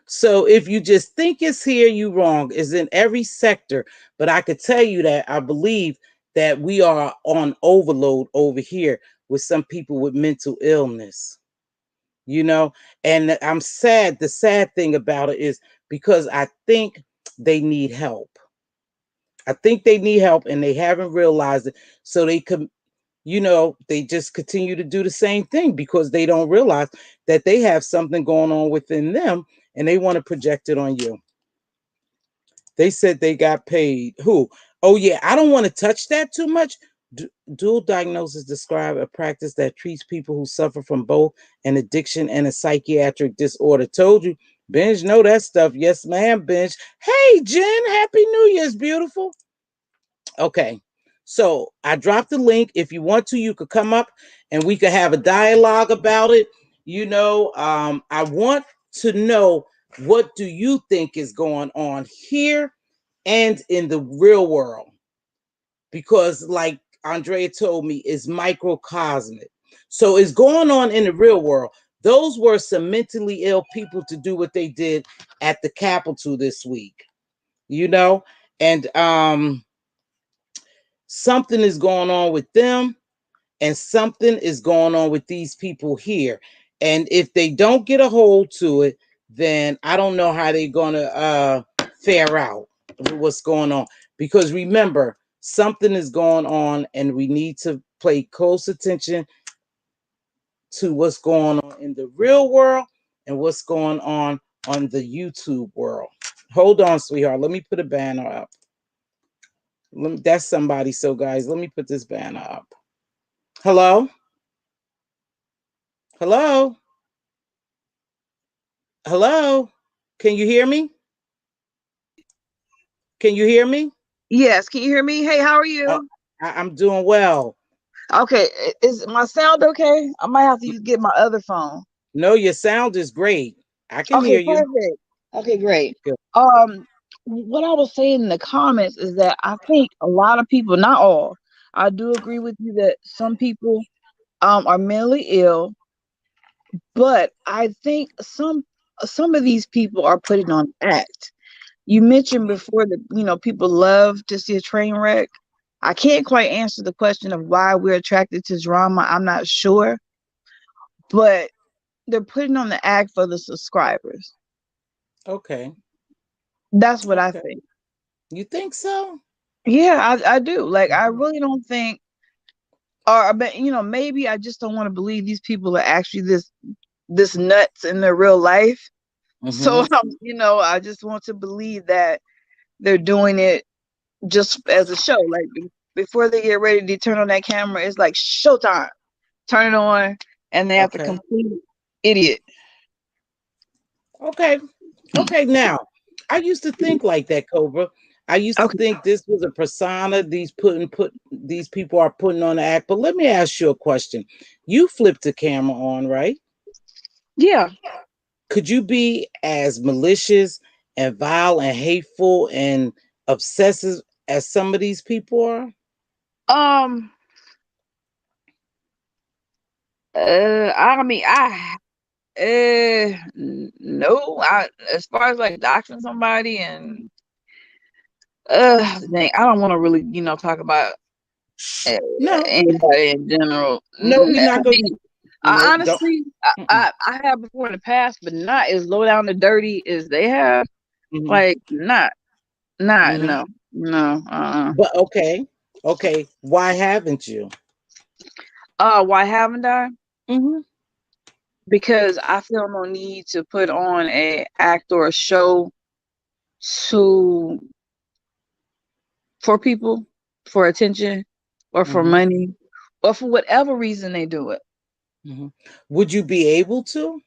So if you just think it's here, you wrong. It's in every sector. But I could tell you that I believe that we are on overload over here with some people with mental illness. You know, and I'm sad. The sad thing about it is because I think they need help. I think they need help and they haven't realized it. So they can, they just continue to do the same thing because they don't realize that they have something going on within them and they want to project it on you. They said they got paid. Who? Oh, yeah. I don't want to touch that too much. Dual diagnosis describe a practice that treats people who suffer from both an addiction and a psychiatric disorder. Told you, Benj, know that stuff. Yes, ma'am, Benj. Hey, Jen, Happy New Year's, beautiful. Okay, so I dropped the link. If you want to, you could come up and we could have a dialogue about it. I want to know, what do you think is going on here and in the real world? Because like Andrea told me, it's microcosmic. So it's going on in the real world. Those were some mentally ill people to do what they did at the Capitol this week, and something is going on with them and something is going on with these people here. And if they don't get a hold to it, then I don't know how they're going to fare out with what's going on. Because remember, something is going on and we need to pay close attention to what's going on in the real world and what's going on the YouTube world. Hold on, sweetheart. Let me put a banner up. That's somebody. So, guys, let me put this banner up. Hello? Hello? Hello? Can you hear me? Can you hear me? Yes, can you hear me? Hey, how are you? I'm doing well. Okay, is my sound okay? I might have to get my other phone. No, your sound is great. I can Okay, hear you. perfect. Okay, great. Good. What I was saying in the comments is that I think a lot of people, not all, I do agree with you that some people are mentally ill, but I think some of these people are putting on act. You mentioned before that, people love to see a train wreck. I can't quite answer the question of why we're attracted to drama. I'm not sure, but they're putting on the act for the subscribers. Okay. That's what I Okay. think. You think so? Yeah, I do. Like, I Mhm. really don't think, or but maybe I just don't want to believe these people are actually this nuts in their real life. So, Mhm. I just want to believe that they're doing it just as a show. Like, before they get ready to turn on that camera, it's like showtime. Turn it on, and they have to Okay. complete idiot. Okay. Okay. Now, I used to think like that, Cobra. I used to Okay. think this was a persona these people are putting on the act. But let me ask you a question. You flipped the camera on, right? Yeah. Could you be as malicious and vile and hateful and obsessive as some of these people are? Um. I mean, no. As far as like doxing somebody and dang, I don't want to really, talk about uh, No, anybody in general. no, we're I not gonna. mean, No, don't. honestly, Mm-mm, I have before in the past, but not as low down and dirty as they have. mhm, Like, not, mhm. no, no. But okay, okay. Why haven't you? Why haven't I? Hmm. Because I feel no need to put on a act or a show to for people, for attention, or for Hmm. money, or for whatever reason they do it. Hmm. Would you be able to?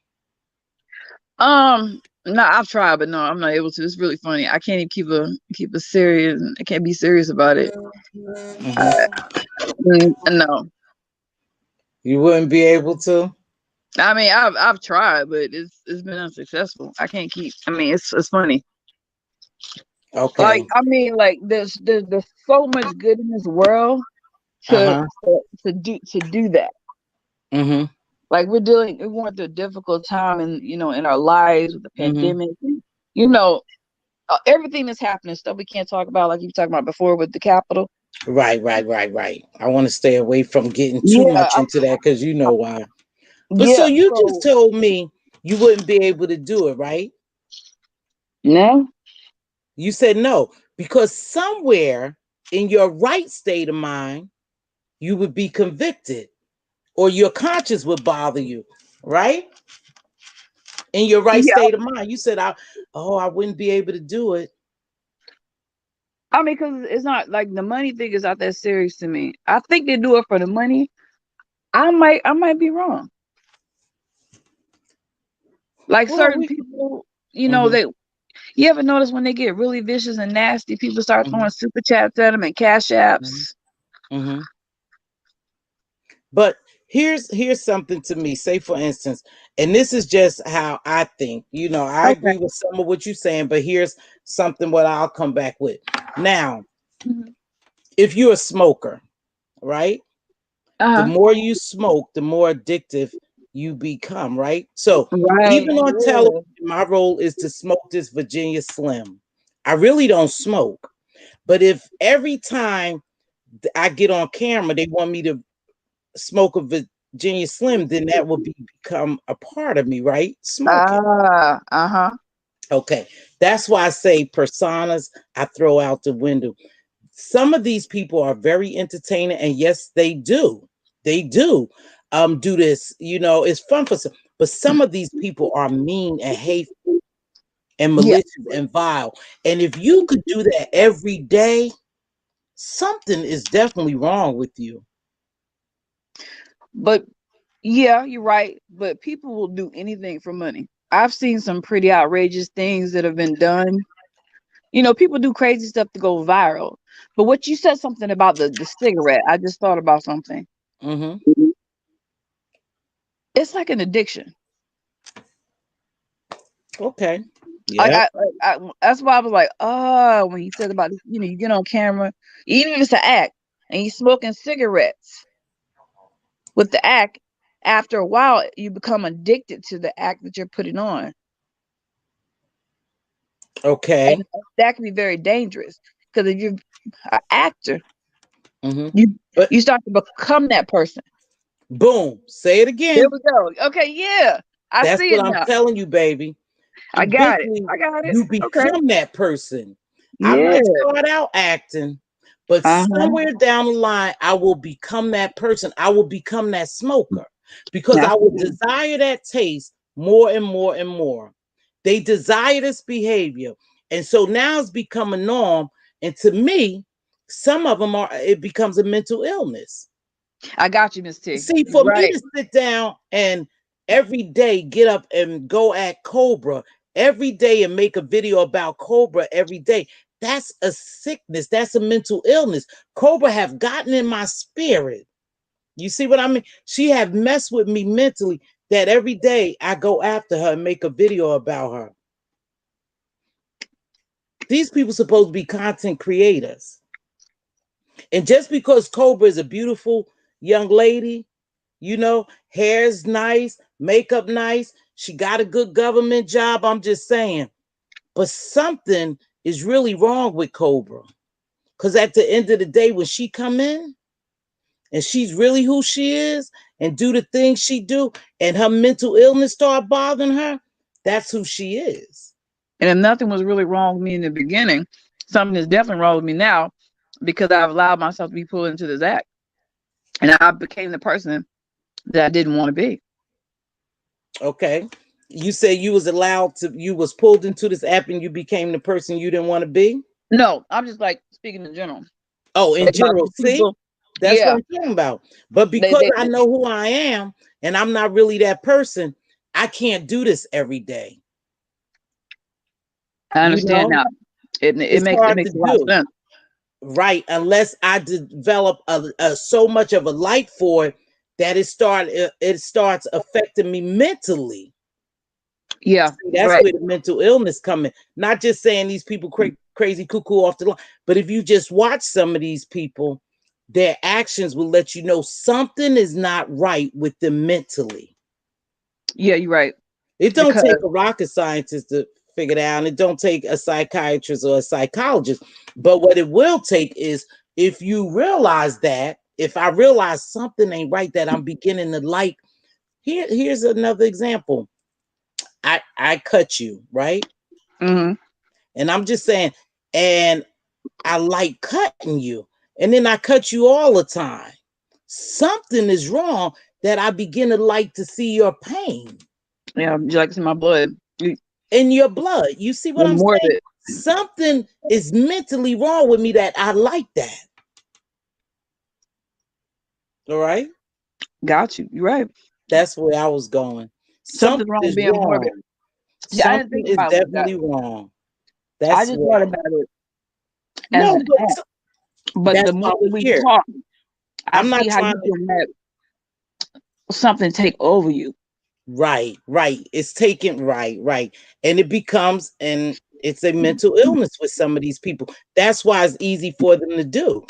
No, I've tried, but no, I'm not able to. It's really funny. I can't even keep a serious. I can't be serious about it. Hmm. No, You wouldn't be able to. I mean I've tried, but it's been unsuccessful. I can't keep. I mean, it's funny. Like Okay. I mean, like there's so much good in this world Uh to huh. to do that. Hmm. Like we're going through a difficult time in our lives with the Hmm. pandemic. You know, everything that's happening, stuff we can't talk about, like you were talking about before with the Capitol. Right, right, right, right. I want to stay away from getting too Yeah, much into that because you know why. But so yeah. you just So told me you wouldn't be able to do it, right? no, You said no because somewhere in your right state of mind, you would be convicted or your conscience would bother you, right? In your right yeah. state of mind, you said, I wouldn't be able to do it." I mean, because it's not like the money thing is not that serious to me. I think they do it for the money. I might be wrong. Like Well, certain we. people, Hmm. they. You ever notice when they get really vicious and nasty, people start Hmm. throwing super chats at them and cash Hmm. apps. Hmm. But here's something to me. Say for instance, and this is just how I think. I Okay. agree with some of what you're saying, but here's something what I'll come back with. Now, Mhm. if you're a smoker, right? The Uh-huh. more you smoke, the more addictive you become, right? So Right. even on television, Yeah. my role is to smoke this Virginia Slim. I really don't smoke, but if every time I get on camera, they want me to smoke a Virginia Slim, then that will become a part of me, right? Smoking. Uh-huh. Okay. That's why I say personas I throw out the window. Some of these people are very entertaining, and yes, they do. They do this. It's fun for some, but some of these people are mean and hateful and Yeah. malicious and vile. And if you could do that every day, something is definitely wrong with you. But yeah, you're right. But people will do anything for money. I've seen some pretty outrageous things that have been done. People do crazy stuff to go viral. But what you said something about the cigarette, I just thought about something. Hmm. It's like an addiction. Okay. Like Yep. that's why I was like, oh, when you said about you get on camera, even if it's an act, and you smoking cigarettes with the act. After a while, you become addicted to the act that you're putting on, and Okay. that can be very dangerous because if you're an actor, Hmm. you But you start to become that person. boom, say it There again. we go. Okay, yeah, I That's see what it I'm now. telling you, baby. I got it. Eventually, I got it. you Okay. become that person. I Yeah. might start out acting, but Uh huh. somewhere down the line, I will become that person. I will become that smoker because I That's will desire that taste more and more and more. They desire this behavior. And so now it's become a norm. And to me, some of them it becomes a mental illness. I got you, Miss T. See, for me Right. to sit down and every day get up and go at Cobra every day and make a video about Cobra every day, That's a sickness. That's a mental illness. Cobra have gotten in my spirit. You see what I mean? She have messed with me mentally that every day I go after her and make a video about her. These people supposed to be content creators. And just because Cobra is a beautiful young lady, you know, hair's nice, makeup nice, she got a good government job, I'm just saying. But something is really wrong with Cobra. Because at the end of the day, when she come in and she's really who she is and do the things she do and her mental illness start bothering her, that's who she is. And if nothing was really wrong with me in the beginning, something is definitely wrong with me now because I've allowed myself to be pulled into this act. And I became the person that I didn't want to be. Okay. You say you was allowed to, you was pulled into this app and you became the person you didn't want to be? No, I'm just like speaking in general. Oh, in Like about general, these see? people, That's what yeah, I'm talking about. But they, because they, I know who I am and I'm not really that person, I can't do this every day. I You understand know, now. It it's makes it hard to makes a lot of do. sense. Right, unless I develop so much of a light for it that it starts affecting me mentally. Yeah, See, that's right. where the mental illness come in. Not just saying these people crazy cuckoo off the line, but if you just watch some of these people, their actions will let you know something is not right with them mentally. Yeah, you're right. It don't Because take a rocket scientist to figure it out, and it don't take a psychiatrist or a psychologist. But what it will take is if you realize that, if I realize something ain't right, that I'm beginning to like. Here's another example. I cut you, right? mhm, And I'm just saying, and I like cutting you, and then I cut you all the time. Something is wrong that I begin to like to see your pain yeah, you like to see my blood. in your blood. You see what I'm More of saying? it. Something is mentally wrong with me that I like that. All right. Got you. You're right. That's where I was going. Something's Something wrong with is being morbid. wrong. Yeah, I didn't Something think is about it like that. definitely wrong. I That's just thought where. about it as No, an but act. But that's the more why we're we here. talk, I I'm not see how trying you to. can let something take over you. Right, right. It's taken right, right. And it becomes, and it's a mental illness with some of these people. That's why it's easy for them to do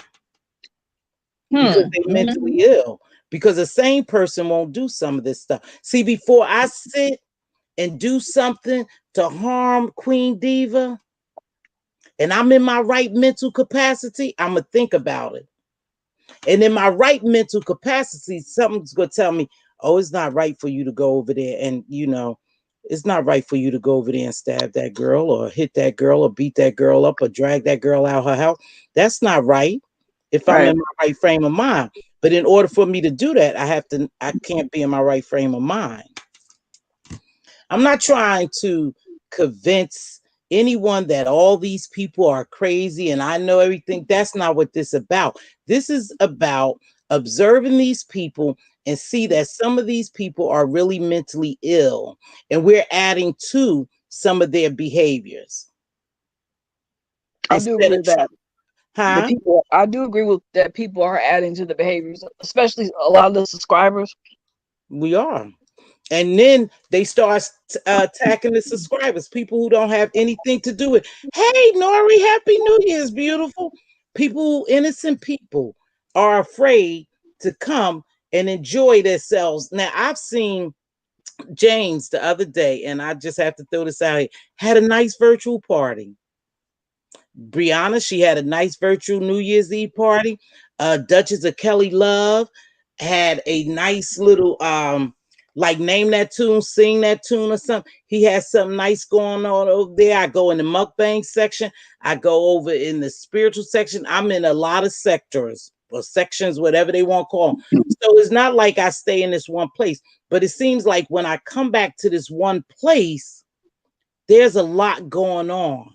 because they're mentally Mhm. ill. Because the same person won't do some of this stuff. See, before I sit and do something to harm Queen Diva, and I'm in my right mental capacity, I'm going to think about it. And in my right mental capacity, something's going to tell me, oh, it's not right for you to go over there. And, you know, it's not right for you to go over there and stab that girl or hit that girl or beat that girl up or drag that girl out her house. That's not right if I'm Right. in my right frame of mind. But in order for me to do that, I can't be in my right frame of mind. I'm not trying to convince anyone that all these people are crazy and I know everything. That's not what this is about. This is about observing these people and see that some of these people are really mentally ill and we're adding to some of their behaviors I do instead agree of with that. The huh? people, I do agree with that. People are adding to the behaviors, especially a lot of the subscribers. We are. And then they start attacking the subscribers, people who don't have anything to do with. Hey, Nori, Happy New Year's, beautiful. People, innocent people, are afraid to come and enjoy themselves. Now, I've seen James the other day, and I just have to throw this out here, had a nice virtual party. Brianna, she had a nice virtual New Year's Eve party. Duchess of Kelly Love had a nice little like name that tune, sing that tune or something. He has something nice going on over there. I go in the mukbang section. I go over in the spiritual section. I'm in a lot of sectors or sections, whatever they want to call them. So it's not like I stay in this one place, but it seems like when I come back to this one place, there's a lot going on.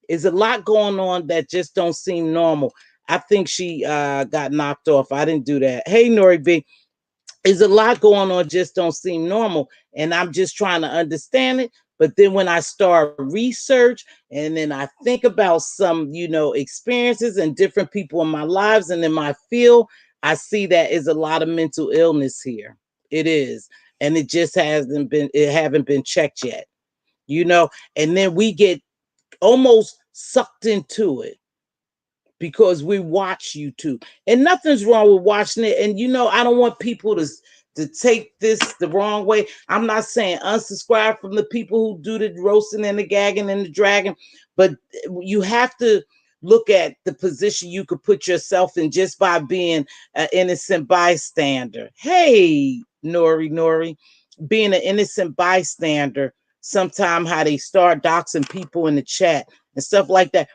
Is a lot going on that just don't seem normal. I think she got knocked off. I didn't do that. Hey, Nori B, is a lot going on just don't seem normal, and I'm just trying to understand it. But then when I start research and then I think about some, experiences and different people in my lives and in my field, I see that is a lot of mental illness here. It is. And it just haven't been checked yet, you know, and then we get almost sucked into it because we watch YouTube. And nothing's wrong with watching it. And I don't want people to take this the wrong way. I'm not saying unsubscribe from the people who do the roasting and the gagging and the dragging, but you have to look at the position you could put yourself in just by being an innocent bystander. Hey, Nori, being an innocent bystander, sometime how they start doxing people in the chat and stuff like that,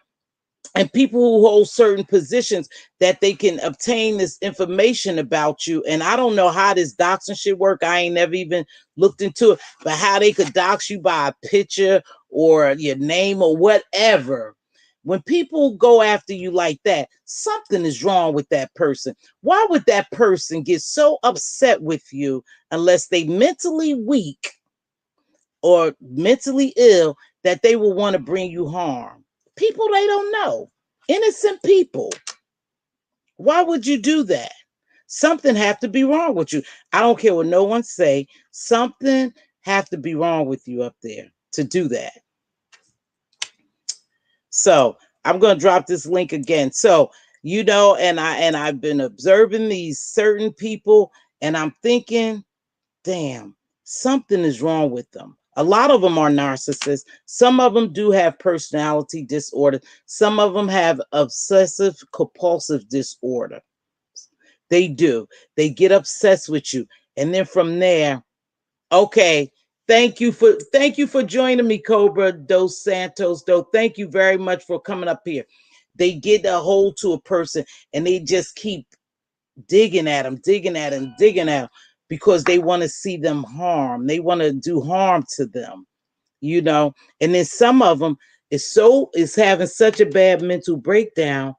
and people who hold certain positions that they can obtain this information about you. And I don't know how this doxing shit work. I ain't never even looked into it, but how they could dox you by a picture or your name or whatever. When people go after you like that, something is wrong with that person. Why would that person get so upset with you unless they mentally weak or mentally ill that they will want to bring you harm? People they don't know, innocent people. Why would you do that? Something have to be wrong with you. I don't care what no one say. Something have to be wrong with you up there to do that. So I'm gonna drop this link again. So I've been observing these certain people, and I'm thinking, damn, something is wrong with them. A lot of them are narcissists. Some of them do have personality disorder. Some of them have obsessive compulsive disorder. They do. They get obsessed with you. And then from there, okay, thank you for joining me, Cobra Dos Santos. Though, thank you very much for coming up here. They get a hold to a person and they just keep digging at them, digging at them, digging at them because they want to see them harm. They want to do harm to them. And then some of them is having such a bad mental breakdown,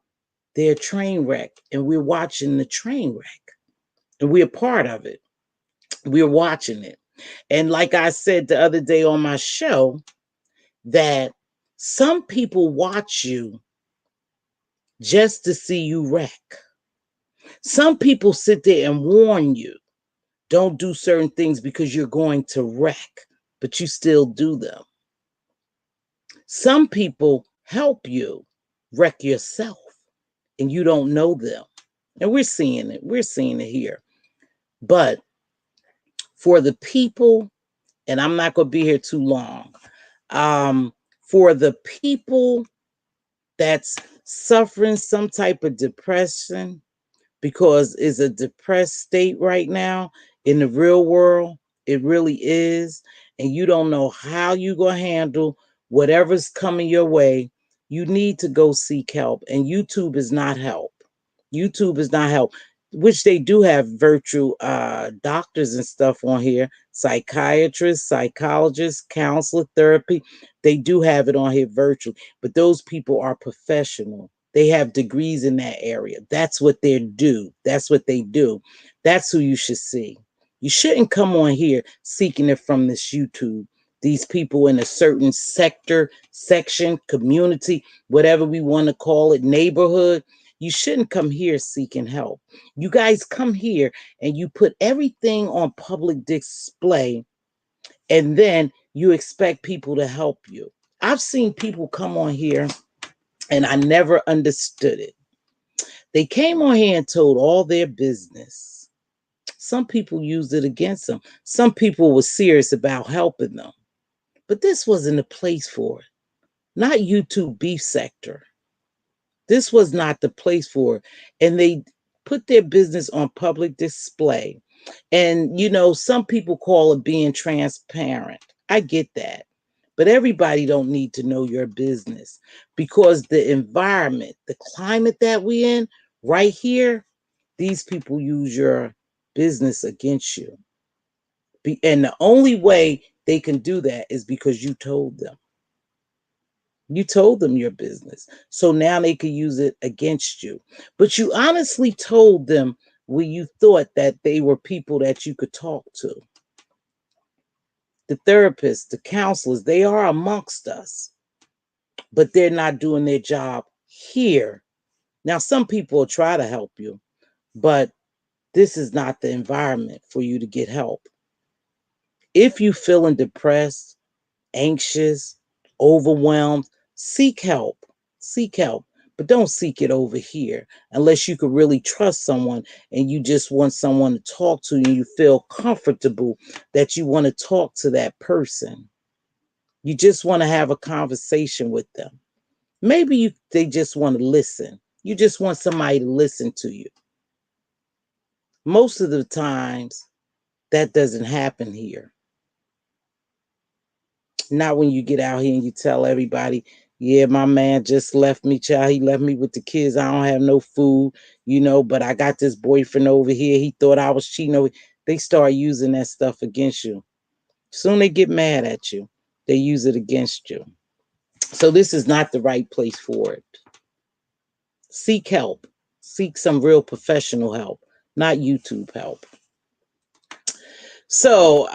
they're a train wreck, and we're watching the train wreck, and we're part of it. We're watching it. And like I said the other day on my show, that some people watch you just to see you wreck. Some people sit there and warn you, don't do certain things because you're going to wreck, but you still do them. Some people help you wreck yourself and you don't know them. And we're seeing it. We're seeing it here. But for the people, and I'm not going to be here too long, for the people that's suffering some type of depression, because it's a depressed state right now in the real world. It really is. And you don't know how you're going to handle whatever's coming your way. You need to go seek help. And YouTube is not help. YouTube is not help, which they do have virtual doctors and stuff on here, psychiatrists, psychologists, counselor, therapy. They do have it on here virtually, but those people are professional. They have degrees in that area. That's what they do. That's what they do. That's who you should see. You shouldn't come on here seeking it from this YouTube. These people in a certain sector, section, community, whatever we want to call it, neighborhood. You shouldn't come here seeking help. You guys come here and you put everything on public display, and then you expect people to help you. I've seen people come on here and I never understood it. They came on here and told all their business. Some people used it against them. Some people were serious about helping them. But this wasn't a place for it. Not YouTube beef sector. This was not the place for it. And they put their business on public display. And, some people call it being transparent. I get that. But everybody don't need to know your business, because the environment, the climate that we in right here, these people use your business against you. And the only way they can do that is because you told them. You told them your business. So now they can use it against you. But you honestly told them when you thought that they were people that you could talk to. The therapists, the counselors, they are amongst us, but they're not doing their job here. Now, some people will try to help you, but this is not the environment for you to get help. If you feeling depressed, anxious, overwhelmed, seek help. Seek help. But don't seek it over here unless you could really trust someone and you just want someone to talk to and you feel comfortable that you want to talk to that person. You just want to have a conversation with them. Maybe they just want to listen. You just want somebody to listen to you. Most of the times, that doesn't happen here. Not when you get out here and you tell everybody, yeah, my man just left me, child. He left me with the kids. I don't have no food, but I got this boyfriend over here. He thought I was cheating over. They start using that stuff against you. Soon they get mad at you. They use it against you. So this is not the right place for it. Seek help. Seek some real professional help, not YouTube help. So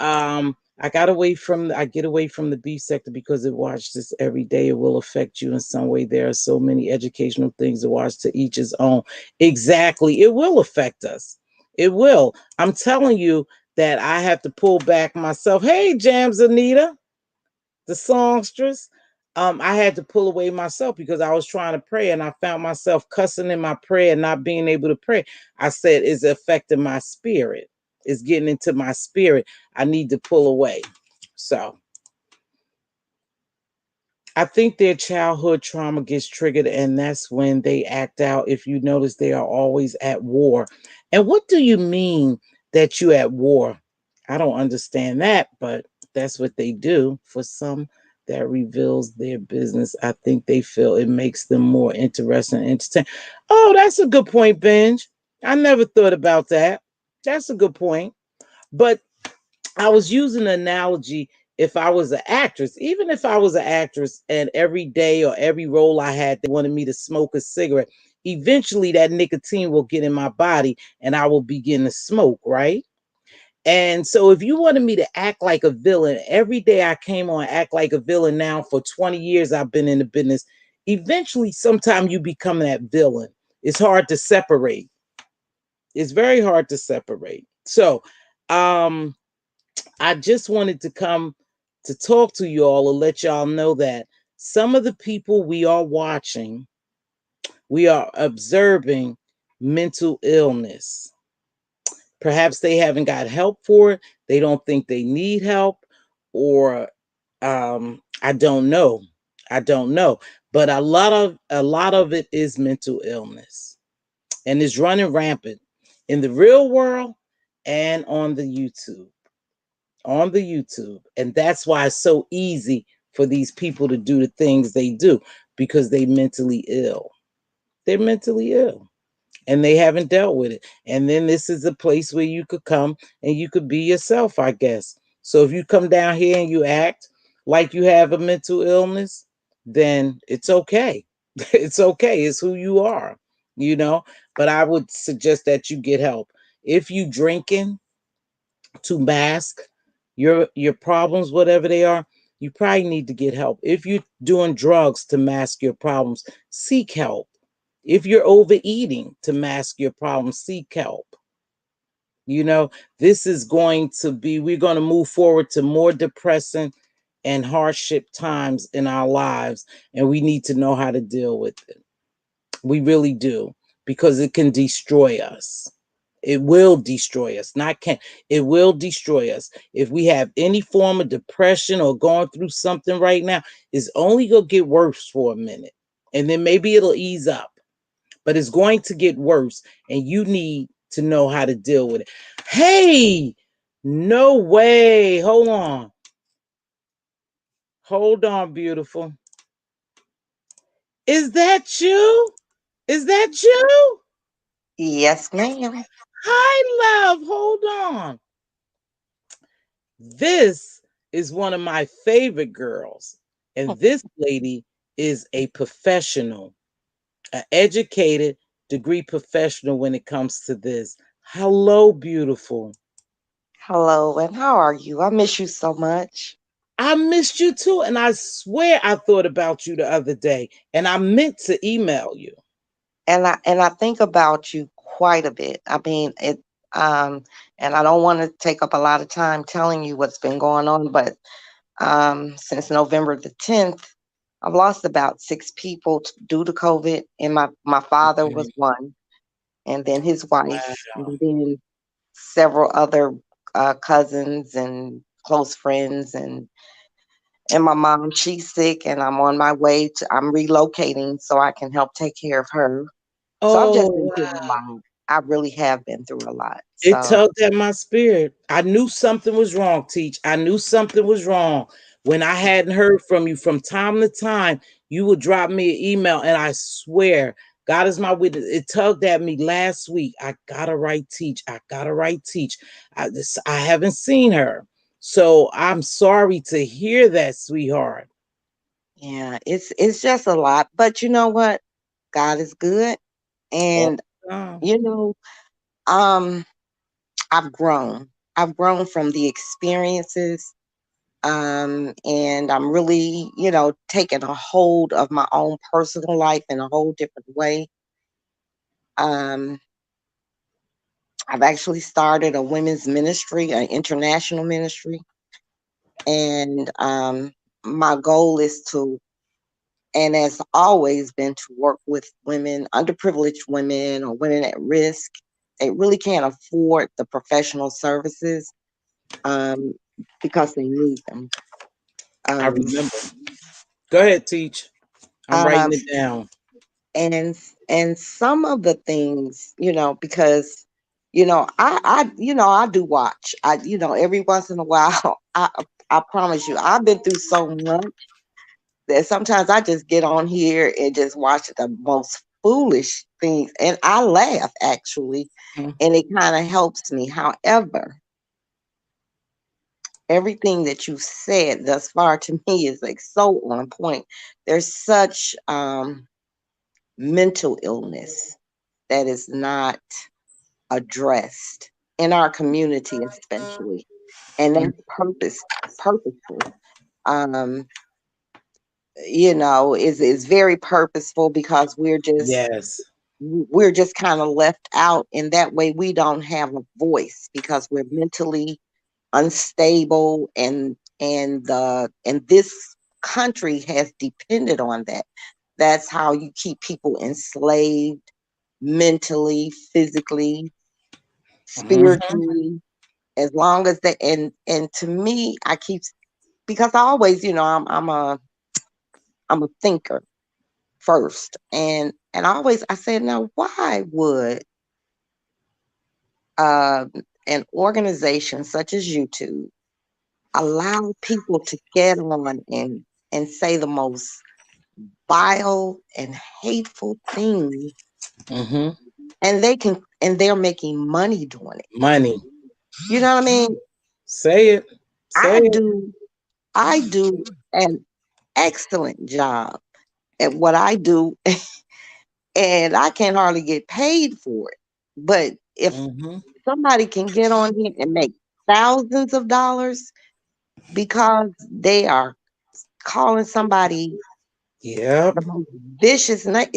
I get away from the beef sector because it watched this every day. It will affect you in some way. There are so many educational things to watch, to each his own. Exactly. It will affect us. It will. I'm telling you that I have to pull back myself. Hey, Jams Anita, the songstress. I had to pull away myself because I was trying to pray and I found myself cussing in my prayer and not being able to pray. I said, it's affecting my spirit. It's getting into my spirit. I need to pull away. So I think their childhood trauma gets triggered, and that's when they act out. If you notice, they are always at war. And what do you mean that you at war? I don't understand that, but that's what they do. For some, that reveals their business. I think they feel it makes them more interesting and entertaining. Oh, that's a good point, Benj. I never thought about that. That's a good point. But I was using an analogy. If I was an actress, even if I was an actress and every day or every role I had, they wanted me to smoke a cigarette, eventually that nicotine will get in my body and I will begin to smoke, right? And so if you wanted me to act like a villain, every day I came on act like a villain. Now for 20 years I've been in the business. Eventually, sometime you become that villain. It's hard to separate. It's very hard to separate. So, um, I just wanted to come to talk to you all and let y'all know that some of the people we are watching, we are observing mental illness. Perhaps they haven't got help for it. They don't think they need help, or I don't know. I don't know. But a lot of it is mental illness, and it's running rampant in the real world and on the YouTube. And that's why it's so easy for these people to do the things they do because they mentally ill. They're mentally ill and they haven't dealt with it. And then this is a place where you could come and you could be yourself, I guess. So if you come down here and you act like you have a mental illness, then it's okay. It's okay. It's who you are, you know. But I would suggest that you get help. If you drinking to mask your problems, whatever they are, you probably need to get help. If you're doing drugs to mask your problems, seek help. If you're overeating to mask your problems, seek help. You know, this is going to be, we're going to move forward to more depressing and hardship times in our lives, and we need to know how to deal with it. We really do, because it can destroy us. It will destroy us. Not can. It will destroy us. If we have any form of depression or going through something right now, it's only going to get worse for a minute. And then maybe it'll ease up. But it's going to get worse. And you need to know how to deal with it. Hey, no way. Hold on. Hold on, beautiful. Is that you? Is that you? Yes, ma'am. Hi, love. Hold on. This is one of my favorite girls. And this lady is a professional, an educated degree professional when it comes to this. Hello, beautiful. Hello, and how are you? I miss you so much. I missed you too, and I swear I thought about you the other day, and I meant to email you. And I think about you quite a bit. I mean, it um and I don't want to take up a lot of time telling you what's been going on, but since November the 10th, I've lost about 6 people due to COVID, and my father was Okay. one, and then his Wow. wife, and then several other cousins and close friends, and my mom, she's sick, and I'm on my way to, I'm relocating so I can help take care of her. So I've just Oh, been through a lot. I really have been through a lot. it So, tugged at my spirit. I knew something was wrong, Teach. I knew something was wrong. When I hadn't heard from you from time to time, you would drop me an email, and I swear, God is my witness. It tugged at me last week. I gotta write Teach. I gotta write Teach. I haven't seen her. So I'm sorry to hear that, sweetheart. yeah, it's just a lot. But you know what? God is good, All and the time. you know, um, I've grown. I've grown from the experiences, and I'm really, taking a hold of my own personal life in a whole different way. Um, I've actually started a women's ministry, an international ministry, and my goal is to, and has always been, to work with women, underprivileged women, or women at risk. They really can't afford the professional services, um, because they need them. I Um, remember. Go ahead, Teach. I'm um, writing it down. and some of the things, because I do watch. Every once in a while, I promise you, I've been through so much that sometimes I just get on here and just watch the most foolish things, and I laugh, actually, and it kind of helps me. However, everything that you said thus far to me is like so on point. There's such mental illness that is not addressed in our community, especially, and Mhm. that's purposeful. Um, is very purposeful, because Yes. we're just kind of left out, and that way we don't have a voice because we're mentally unstable, and this country has depended on that. That's how you keep people enslaved, mentally, physically, Mhm. spiritually, as long as they, and to me, I keep, because I always, I'm a thinker first, and I said, now, why would um an organization such as YouTube allow people to get on and say the most vile and hateful things, Mhm. and they're making money doing it? Money. You know what I mean? Say it. Say I it. do I do an excellent job at what I do, and I can hardly get paid for it. But if Mhm. somebody can get on here and make thousands of dollars because they are calling somebody Yep. the most vicious name,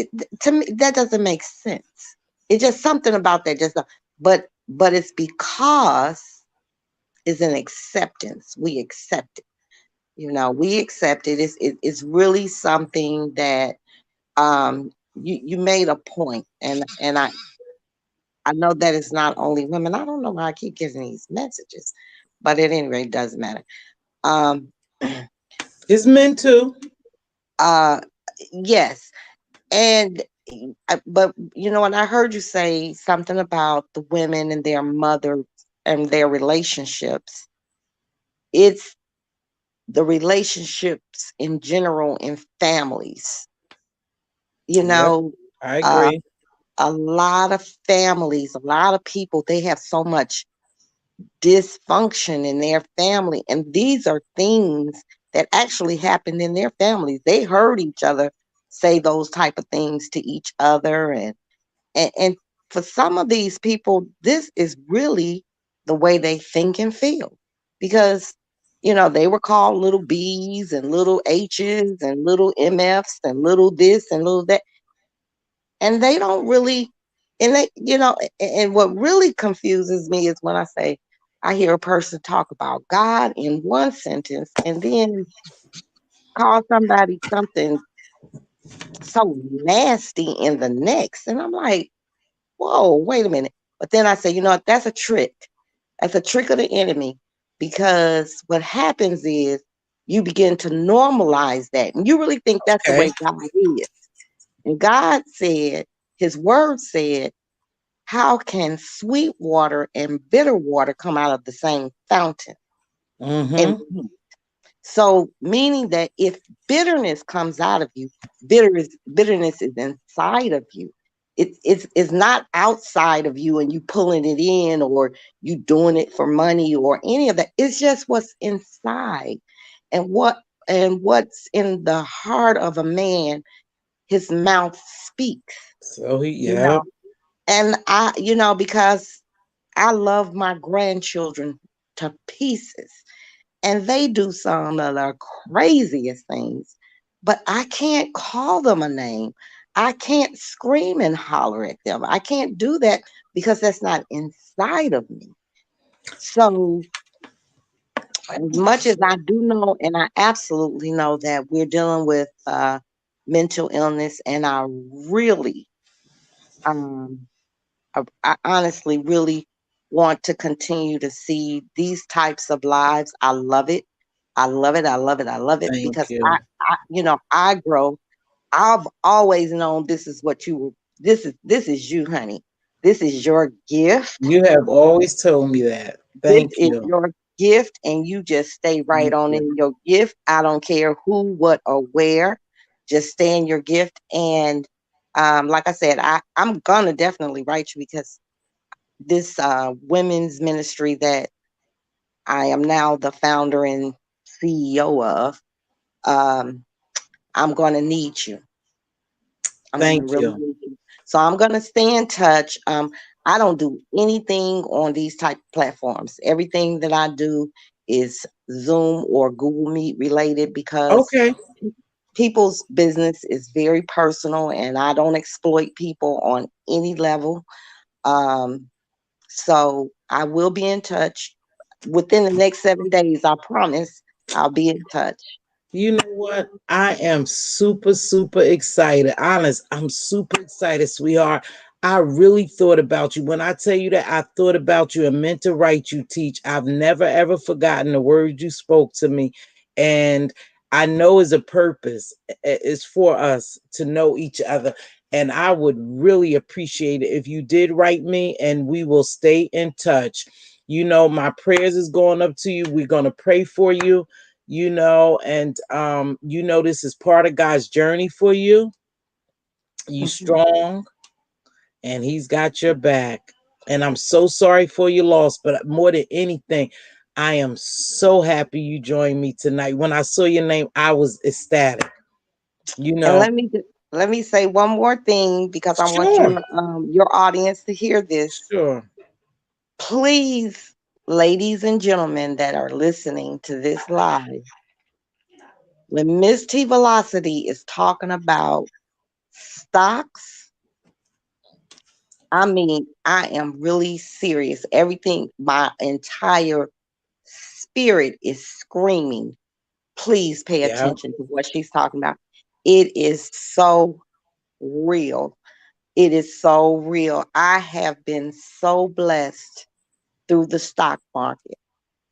to me that doesn't make sense. It's just something about that. Just but it's because it's an acceptance. We accept it. We accept it. It's really something that, you made a point, and I know that it's not only women. I don't know why I keep getting these messages, but at any rate, it doesn't matter. Um, It's meant to. uh, yes, and but when I heard you say something about the women and their mother and their relationships, it's the relationships in general in families. You Yep. know, I uh, agree. a lot of families, a lot of people, they have so much dysfunction in their family. And these are things that actually happened in their families. They heard each other say those type of things to each other. And for some of these people, this is really the way they think and feel. Because, they were called little B's and little H's and little MFs and little this and little that. And they don't really, and and what really confuses me is when I hear a person talk about God in one sentence and then call somebody something so nasty in the next. And I'm like, whoa, wait a minute. But then I say, what? That's a trick. That's a trick of the enemy, because what happens is you begin to normalize that. And you really think that's the Okay. way God is. And God said, his word said, how can sweet water and bitter water come out of the same fountain? And Mm-hmm. so, meaning that if bitterness comes out of you, bitterness is inside of you. It's not outside of you and you pulling it in or you doing it for money or any of that. It's just what's inside. And what's in the heart of a man, his mouth speaks, So he, you yeah. know. And because I love my grandchildren to pieces, and they do some of the craziest things, but I can't call them a name. I can't scream and holler at them. I can't do that because that's not inside of me. So, as much as I do know, and I absolutely know that we're dealing with mental illness, and I really, um, I honestly really want to continue to see these types of lives. I love it. I love it. I love it. I love it Thank because you. I grow. I've always known this is what you were. This is you, honey. This is your gift. You have always told me that. This Thank is you. your gift, and you just stay right Thank on you. in your gift. I don't care who, what, or where. Just stay in your gift. And like I said, I'm gonna definitely write you because this women's ministry that I am now the founder and CEO of, um, I'm going to need you. I'm going to Thank really you. need you. So I'm going to stay in touch. I don't do anything on these type of platforms. Everything that I do is Zoom or Google Meet related, because Okay. people's business is very personal and I don't exploit people on any level. Um, so I will be in touch within the next 7 days. I promise I'll be in touch. You know what? I am super, super excited. Honest, I'm super excited, sweetheart. I really thought about you. When I tell you that I thought about you and meant to write you, Teach, I've never ever forgotten the words you spoke to me. And I know it's a purpose. It's for us to know each other. And I would really appreciate it if you did write me, and we will stay in touch. You know, my prayers is going up to you. We're going to pray for you, and this is part of God's journey for you. You Mhm. strong, and he's got your back. And I'm so sorry for your loss, but more than anything, I am so happy you joined me tonight. When I saw your name, I was ecstatic. you And know let me say one more thing, because I want sure, your audience to hear this. sure. Please, ladies and gentlemen that are listening to this live, when Miss T Velocity is talking about stocks, I mean, I am really serious. Everything, my entire spirit is screaming. Please pay Yeah. attention to what she's talking about. It is so real. It is so real. I have been so blessed through the stock market.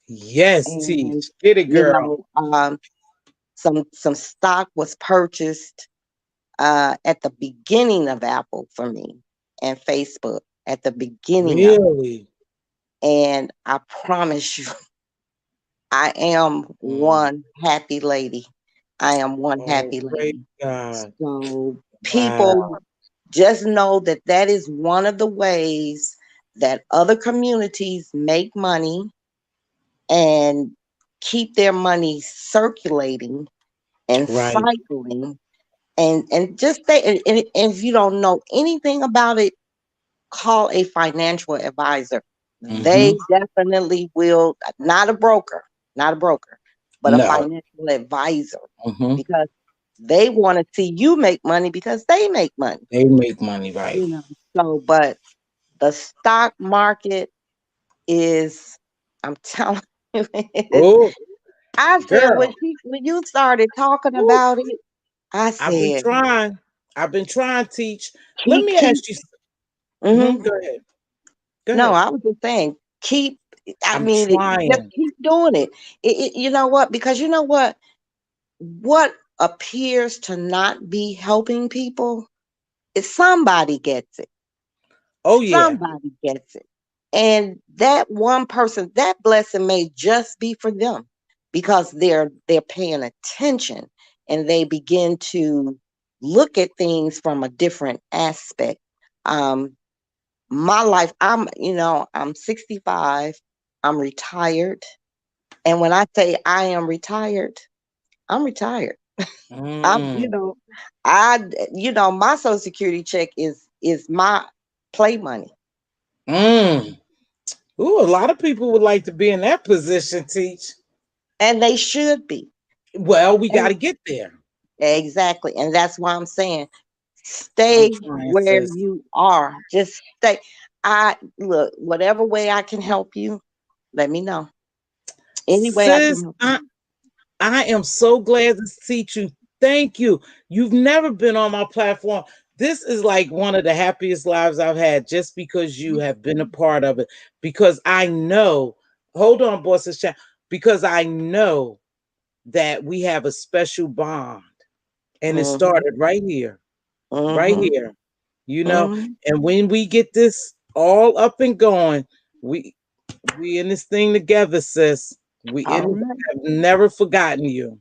Yes, And Teach. Get it, you girl. know, some stock was purchased at the beginning of Apple for me, and Facebook at the beginning of it. Really? And I promise you, I am Mm. one happy lady. I am one Oh, happy praise lady. God. So Wow. people just know that that is one of the ways that other communities make money and keep their money circulating and Right. cycling. And just stay, and if you don't know anything about it, call a financial advisor. Mm-hmm. They definitely will, not a broker, not a broker, but a No. financial advisor, Mm-hmm. because they want to see you make money because they make money, They make money, right? you know. So, but the stock market is, I'm telling you, Oh, I said girl. when you started talking Ooh, about it, I I've been said, trying. I've been trying to teach. Let keep, me keep. ask you. Hmm. Go ahead. Go No, ahead. I was just saying, keep. I I'm mean, just trying. keep doing it. You know what? Because you know what appears to not be helping people is somebody gets it. Oh yeah. Somebody gets it. And that one person, that blessing may just be for them because they're paying attention and they begin to look at things from a different aspect. Um, my life, I'm 65, I'm retired. And when I say I am retired, I'm retired. I'm, Mm, I, my social security check is my play money, mm. Ooh, a lot of people would like to be in that position, teach. and they should be. Well, we got And to get there. exactly, and that's why I'm saying I'm stay trying, where sis. you are. Just stay. I look, whatever way I can help you, let me know. Any way I can Sis, help you. I am so glad to teach you. Thank you. You've never been on my platform. This is like one of the happiest lives I've had just because you have been a part of it. Because I know, hold on, bosses chat, because I know that we have a special bond. And it Mm-hmm. started right Mm-hmm. here, you know. Mm-hmm. And when we get this all up and going, we we in this thing together, sis. We in All it. right. I've never forgotten you.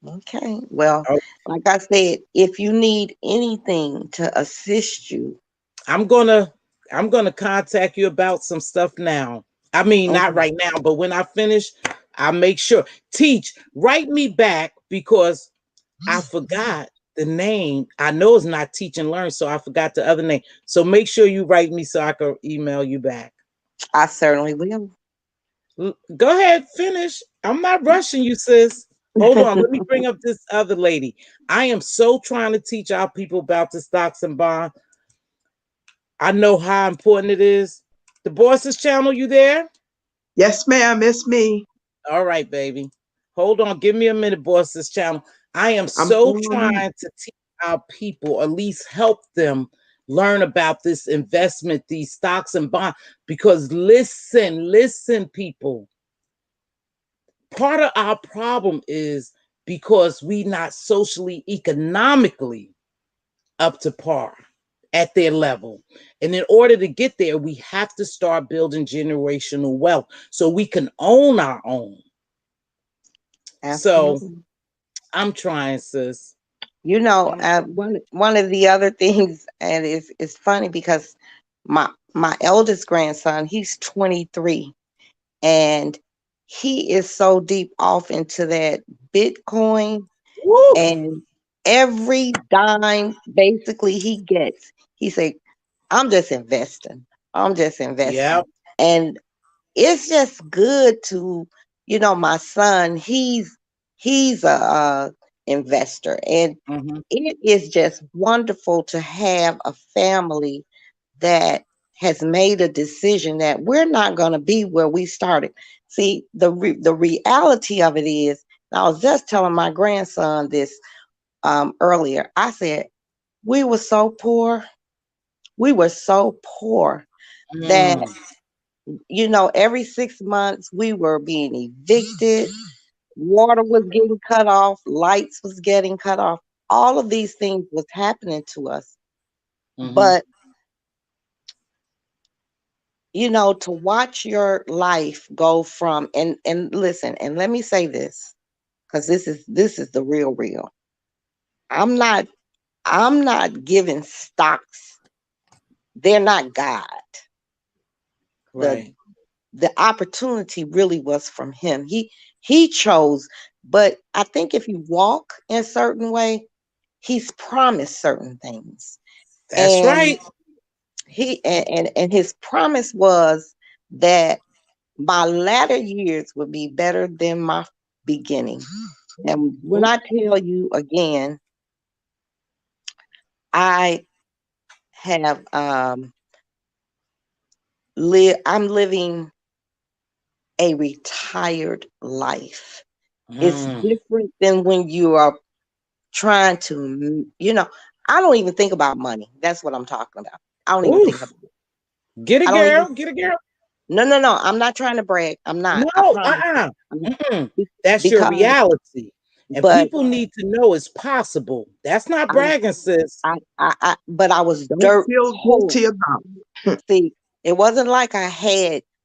Okay. Well, Oh, like I said, if you need anything to assist you, I'm gonna I'm gonna contact you about some stuff now. I mean, not okay, right now, but when I finish, I'll make sure. Teach, write me back because I forgot the name. I know it's not teach and learn, so I forgot the other name. So make sure you write me so I can email you back. I certainly will. Go ahead, finish. I'm not rushing you, sis. Hold on. Let me bring up this other lady. I am so trying to teach our people about the stocks and bonds. I know how important it is. The Bosses channel, you there? Yes, ma'am, it's me. All right, baby. Hold on. Give me a minute, Bosses channel. I am I'm so going on mute. trying to teach our people, at least help them learn about this investment, these stocks and bonds. Because listen, people. Part of our problem is because we not socially, economically up to par at their level. And in order to get there, we have to start building generational wealth so we can own our own. So Absolutely. I'm trying, sis. I'm One of the other things, and it's funny because my eldest grandson, he's 23, and he is so deep off into that Bitcoin, woo. and every dime basically he gets, he say, "I'm just investing. I'm just Yeah. investing," and it's just good to, my son, he's a investor, and Hmm. it is just wonderful to have a family that has made a decision that we're not going to be where we started. See, the reality of it is, and I was just telling my grandson this earlier. I said we were so poor, we were so poor that, Mm, every 6 months we were being evicted, water was getting cut off, lights was getting cut off. All of these things was happening to us. hmm. But, to watch your life go from, and listen, and let me say this, because this is the real. I'm not I'm not giving stocks. They're not God. The Right. the opportunity really was from him. He chose, but I think if you walk in a certain way, he's promised certain things. That's And right. he and his promise was that my latter years would be better than my beginning. And when I tell you again, I have I'm living a retired life. It's Mm. different than when you are trying to, I don't even think about money. That's what I'm talking about. I don't even think Oof. about it. Get I it, don't even, girl. Get it, girl. no, no, no. I'm not trying to brag. I'm not. I No, promise you. I'm not. Mm-mm. Be- That's your Because, reality. And but people need to know it's possible. That's not I, bragging, sis. but I was Don't dirt feel poor. guilty about it. See, it wasn't like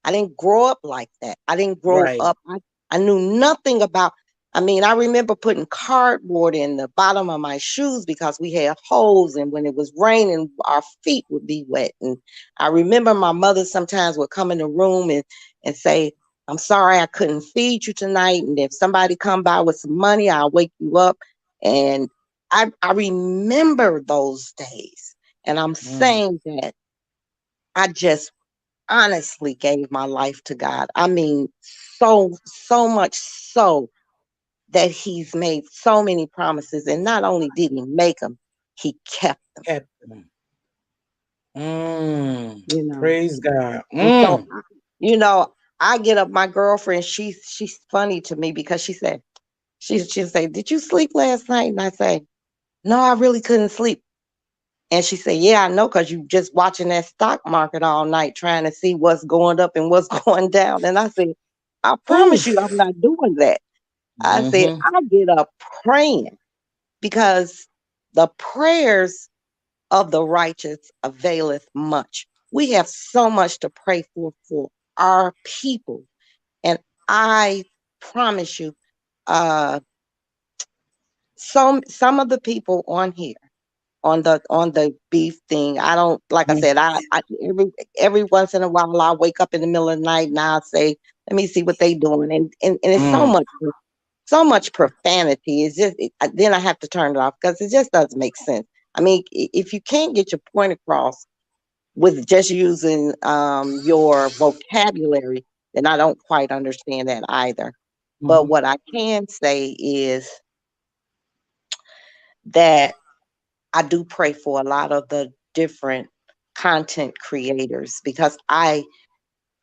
I didn't grow up like that. I didn't grow Right. up, I knew nothing about, I mean, I remember putting cardboard in the bottom of my shoes because we had holes, and when it was raining, our feet would be wet. And I remember my mother sometimes would come in the room and say, I'm sorry I couldn't feed you tonight. And if somebody come by with some money, I'll wake you up. And I remember those days. And I'm Mm. saying that I just honestly gave my life to God. I mean, so much so that He's made so many promises. And not only did He make them, He kept them, Kept them. Mm. you know. Praise God. And so, Mm. you know, I get up, my girlfriend, she's funny to me because she'll say, did you sleep last night? And I say, no, I really couldn't sleep. And she said, yeah, I know, because you just watching that stock market all night trying to see what's going up and what's going down. And I said, I promise you, I'm Oof. not doing that. I said, Mm-hmm. I get up praying because the prayers of the righteous availeth much. We have so much to pray for our people. And I promise you, uh, some of the people on here, on the beef thing. I don't, like I said, I every once in a while I wake up in the middle of the night and I'll say, let me see what they doing. And it's Mm. so much profanity. It's just then I have to turn it off because it just doesn't make sense. I mean, if you can't get your point across with just using your vocabulary, then I don't quite understand that either. But Mm-hmm. what I can say is that I do pray for a lot of the different content creators because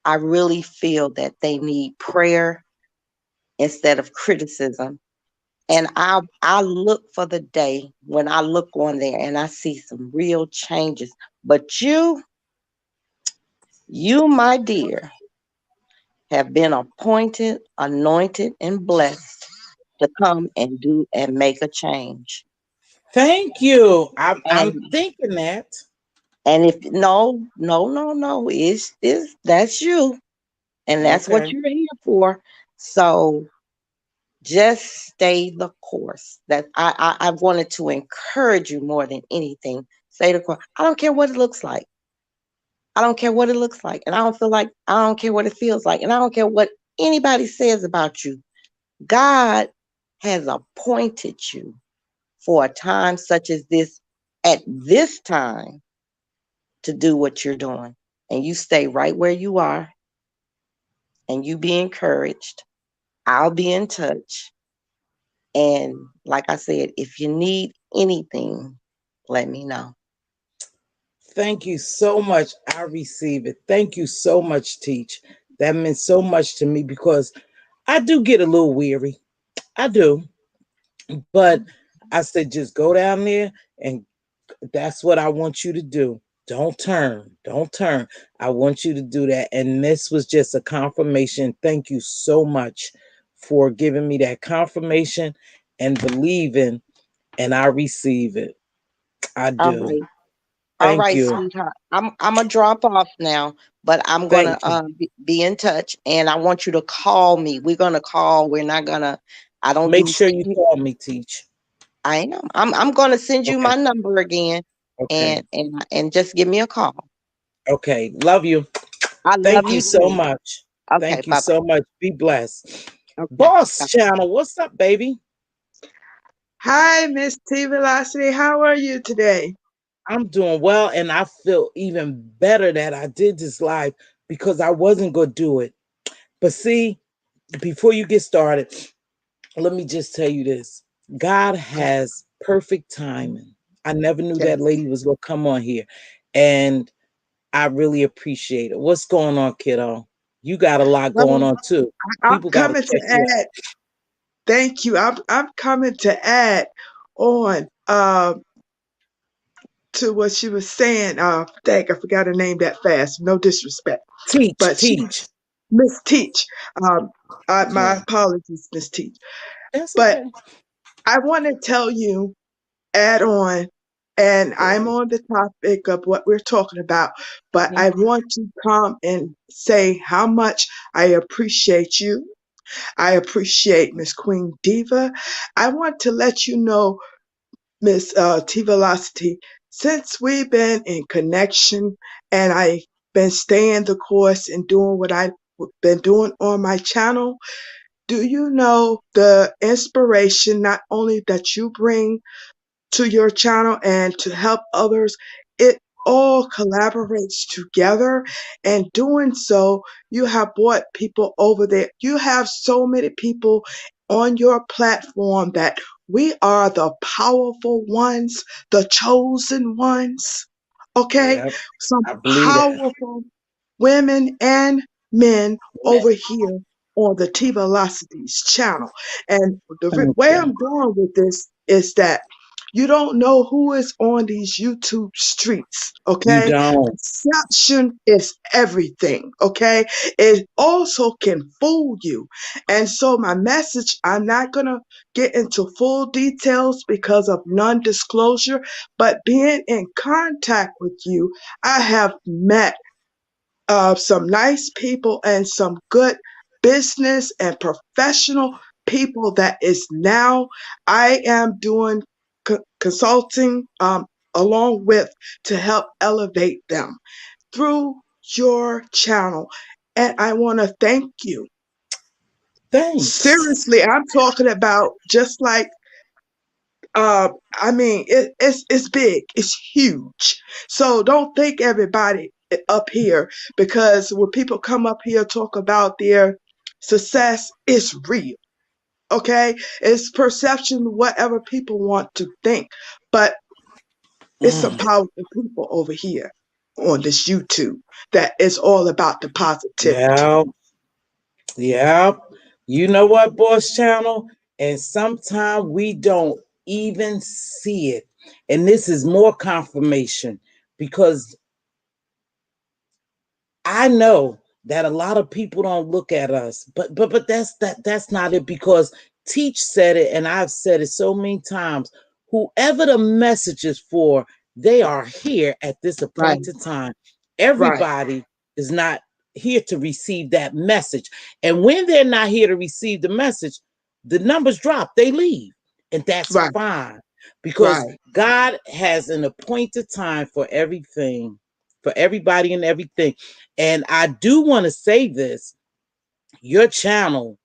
I really feel that they need prayer instead of criticism. And I look for the day when I look on there and I see some real changes. But you, my dear, have been appointed, anointed, and blessed to come and do and make a change. Thank you. I'm And thinking that. if no, it's that's you. And that's what Okay. you're here for. So just stay the course. That I wanted to encourage you more than anything. Stay the course. I don't care what it looks like. I don't care what it looks like. And I don't care what it feels like. And I don't care what anybody says about you. God has appointed you for a time such as this, at this time, to do what you're doing. And you stay right where you are and you be encouraged. I'll be in touch. And like I said, if you need anything, let me know. Thank you so much. I receive it. Thank you so much, Teach. That meant so much to me because I do get a little weary. I do. But I said, just go down there and that's what I want you to do. Don't turn. Don't turn. I want you to do that. And this was just a confirmation. Thank you so much for giving me that confirmation and believing, and I receive it. I All do. right. All Thank right, you. sweetheart. I'm gonna drop off now, but I'm gonna Thank you. be in touch, and I want you to call me. We're gonna call. We're not gonna. I don't Make do. sure you call me, Teach. I am. I'm gonna send you Okay. my number again, Okay. and just give me a call. Okay. Love you. I Thank love you you so too. much. Okay. Thank you Bye so bye. much. Be blessed. Okay. Boss Bye. Channel, what's up, baby? Hi, Mz.Teavalocity. How are you today? I'm doing well, and I feel even better that I did this live because I wasn't going to do it. But see, before you get started, let me just tell you this. God has perfect timing. I never knew that Yes. lady was going to come on here. And I really appreciate it. What's going on, kiddo? You got a lot going Well, on too. I'm People got to coming to check you out. add. Thank you. I'm coming to add on to what she was saying. Dang, I forgot her name that fast. No disrespect, Teach, but she teach. Miss Teach. Um, my Yeah, apologies, Miss Teach. that's But okay. I want to tell you, add on, and I'm on the topic of what we're talking about. But I Mhm. want to come and say how much I appreciate you. I appreciate Miss Queen Diva. I want to let you know, Miss T-Velocity, since we've been in connection and I've been staying the course and doing what I've been doing on my channel, do you know the inspiration not only that you bring to your channel and to help others, it all collaborates together. And doing so, you have brought people over there. You have so many people on your platform that we are the powerful ones, the chosen ones. Okay? Yeah, Some I believe that. powerful women and men over here on the T Velocities channel. And Thank where you. I'm going with this is that you don't know who is on these YouTube streets, You okay? don't. Perception is everything, okay? It also can fool you. And so, my message, I'm not going to get into full details because of non disclosure, but being in contact with you, I have met some nice people and some good business and professional people that is now I am doing consulting along with to help elevate them through your channel. And I want to thank you. Thanks. Seriously, I'm talking about just like I mean, it's big, it's huge. So don't think everybody up here because when people come up here talk about their success, it's real. Okay, it's perception, whatever people want to think, but it's some Mm. powerful people over here on this YouTube that is all about the positivity. Yeah, yeah. You know what, Boss Channel? And sometimes we don't even see it. And this is more confirmation because I know that a lot of people don't look at us, but that's not it because Teach said it and I've said it so many times. Whoever the message is for, they are here at this Right, appointed time. right, Everybody is not here to receive that message. And when they're not here to receive the message, the numbers drop, they leave. And that's right, fine because right. God has an appointed time for everything, for everybody and everything. And I do want to say this, your channel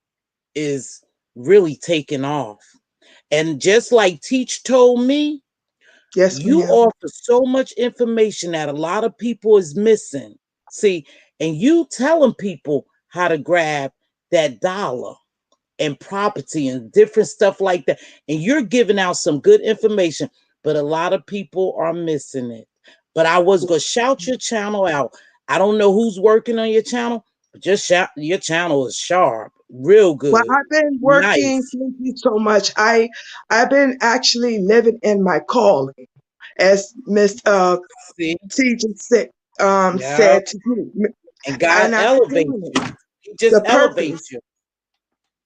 is really taking off. And just like Teach told me, Yes, you ma'am. offer so much information that a lot of people is missing. See, and you telling people how to grab that dollar and property and different stuff like that. And you're giving out some good information, but a lot of people are missing it. But I was going to shout your channel out. I don't know who's working on your channel, but just shout your channel is sharp, real Well, good, I've been working. nice. Thank you so much. I've been actually living in my calling, as Miss See? T just Yeah. said to you, And God and I'm elevates doing it. you. He just The elevates purpose. you.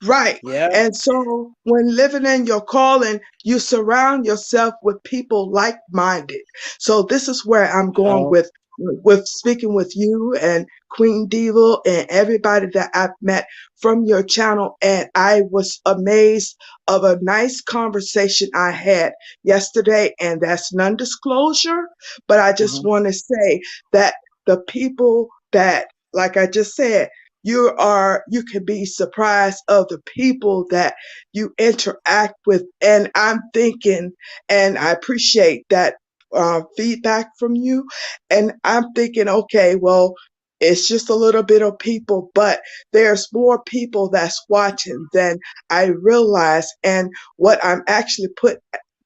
Right. Yeah. And so when living in your calling, you surround yourself with people like-minded. So this is where I'm going Yeah. with speaking with you and Queen Diva and everybody that I've met from your channel. And I was amazed of a nice conversation I had yesterday, and that's non-disclosure. But I just Mhm. want to say that the people that, like I just said, you can be surprised of the people that you interact with. And I'm thinking, and I appreciate that feedback from you, and I'm thinking, okay, well, It's just a little bit of people, but there's more people that's watching than I realize. And what I'm actually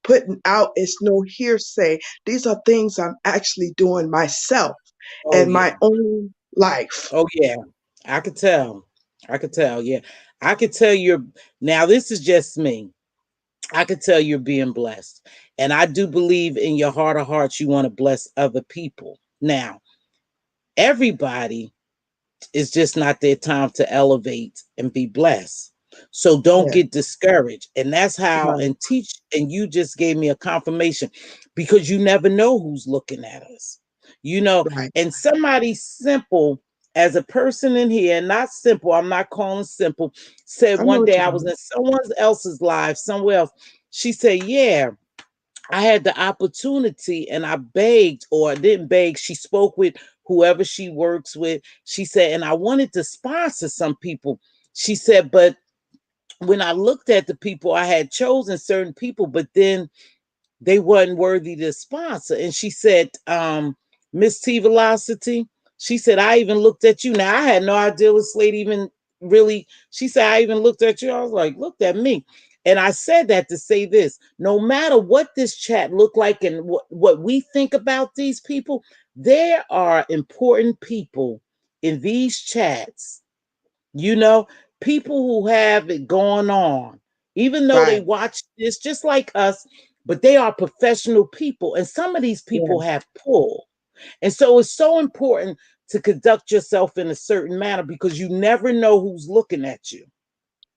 putting out is no hearsay. These are things I'm actually doing myself Oh in yeah. my own life. Oh yeah. I could tell. I could tell. Yeah. I could tell you're now this is just me. I could tell you're being blessed. And I do believe in your heart of hearts you want to bless other people. Now, everybody it's just not their time to elevate and be blessed. So don't Yeah, get discouraged. And that's how, right, and teach, and you just gave me a confirmation because you never know who's looking at us, you know, right. and somebody simple as a person in here, not simple, I'm not calling simple, said I know one what day you I was mean. in someone else's live somewhere else. She said, yeah, I had the opportunity and I begged, or I didn't beg, she spoke with whoever she works with. She said, and I wanted to sponsor some people. She said, but when I looked at the people, I had chosen certain people, but then they wasn't worthy to sponsor. And she said, Mz.Teavalocity, she said, I even looked at you. Now I had no idea this lady even really, she said, I even looked at you. I was like, looked at me. And I said that to say this, no matter what this chat looked like and what we think about these people, there are important people in these chats, you know, people who have it going on, even though they Right. watch this just like us, but they are professional people. And some of these Yeah. people have pull. And so it's so important to conduct yourself in a certain manner because you never know who's looking at you.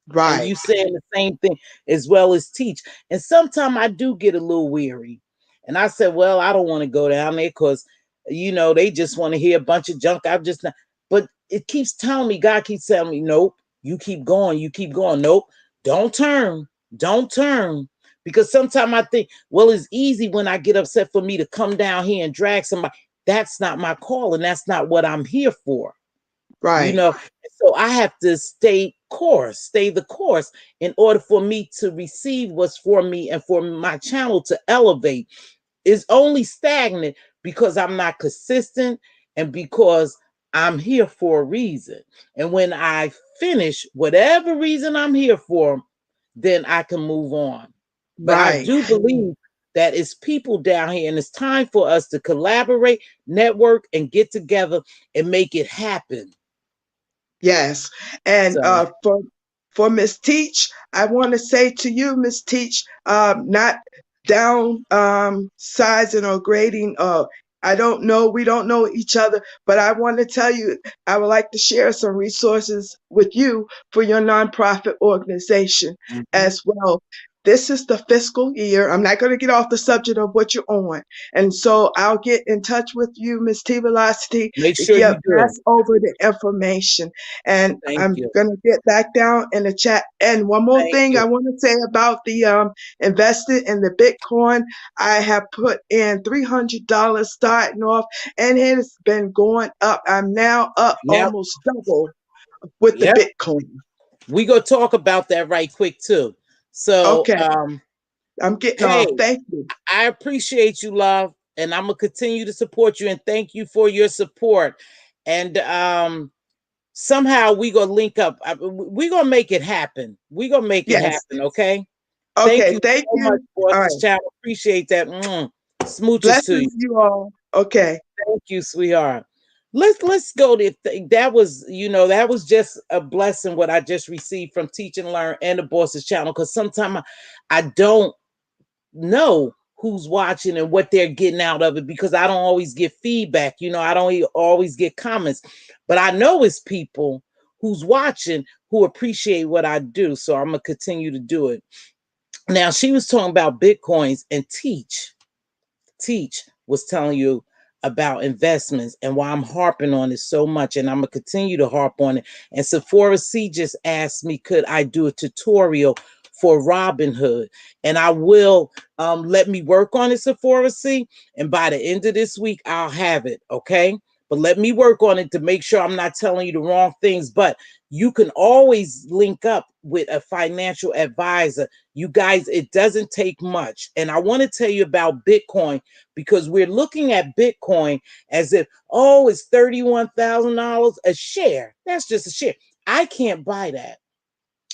And Right. you saying the same thing as well as teach. And sometimes I do get a little weary. And I said, well, I don't want to go down there because, you know, they just want to hear a bunch of junk. I'm just not. But it keeps telling me, God keeps telling me, nope, you keep going, you keep going. Nope, don't turn, don't turn. Because sometimes I think, well, it's easy when I get upset for me to come down here and drag somebody. That's not my call, and that's not what I'm here for, you Right. know. So I have to stay the course in order for me to receive what's for me and for my channel to elevate. Is only stagnant because I'm not consistent and because I'm here for a reason. And when I finish whatever reason I'm here for, then I can move on. But I Right. do believe that it's people down here and it's time for us to collaborate, network, and get together and make it happen. Yes. And So for Miss Teach, I want to say to you, Miss Teach, not down sizing or grading. I don't know. We don't know each other, but I want to tell you, I would like to share some resources with you for your nonprofit organization mhm. as well. This is the fiscal year. I'm not going to get off the subject of what you're on. And so I'll get in touch with you, Miss T Velocity, Make to sure get you do. pass over the information. And Thank I'm you. gonna get back down in the chat. And one more Thank thing you. I want to say about the invested in the Bitcoin. I have put in $300 starting off, and it has been going up. I'm now up Yep. almost double with the Yep. Bitcoin. We gonna talk about that right quick too. So Okay, I'm getting hey, off. Thank you. I appreciate you, love, and I'm gonna continue to support you and thank you for your support. And somehow we gonna link up. We gonna make it happen. We gonna make it Yes. happen. Okay. Thank Okay. you Thank so much, you. All Boston right. Child. Appreciate that. Smooches to you. Blessings, you all. Okay. Thank you, sweetheart. Let's go to that was, you know, that was just a blessing what I just received from Teach and Learn and the Bosses channel, because sometimes I don't know who's watching and what they're getting out of it because I don't always get feedback. You know, I don't always get comments, but I know it's people who's watching who appreciate what I do. So I'm gonna continue to do it. Now she was talking about Bitcoins and Teach was telling you about investments and why I'm harping on it so much, and I'm gonna continue to harp on it. And Sephora C just asked me, could I do a tutorial for Robinhood? And I will. Let me work on it, Sephora C, and by the end of this week, I'll have it. Okay. but let me work on it to make sure I'm not telling you the wrong things. But you can always link up with a financial advisor. You guys, it doesn't take much. And I want to tell you about Bitcoin, because we're looking at Bitcoin as if, oh, it's $31,000 a share. That's just a share. I can't buy that.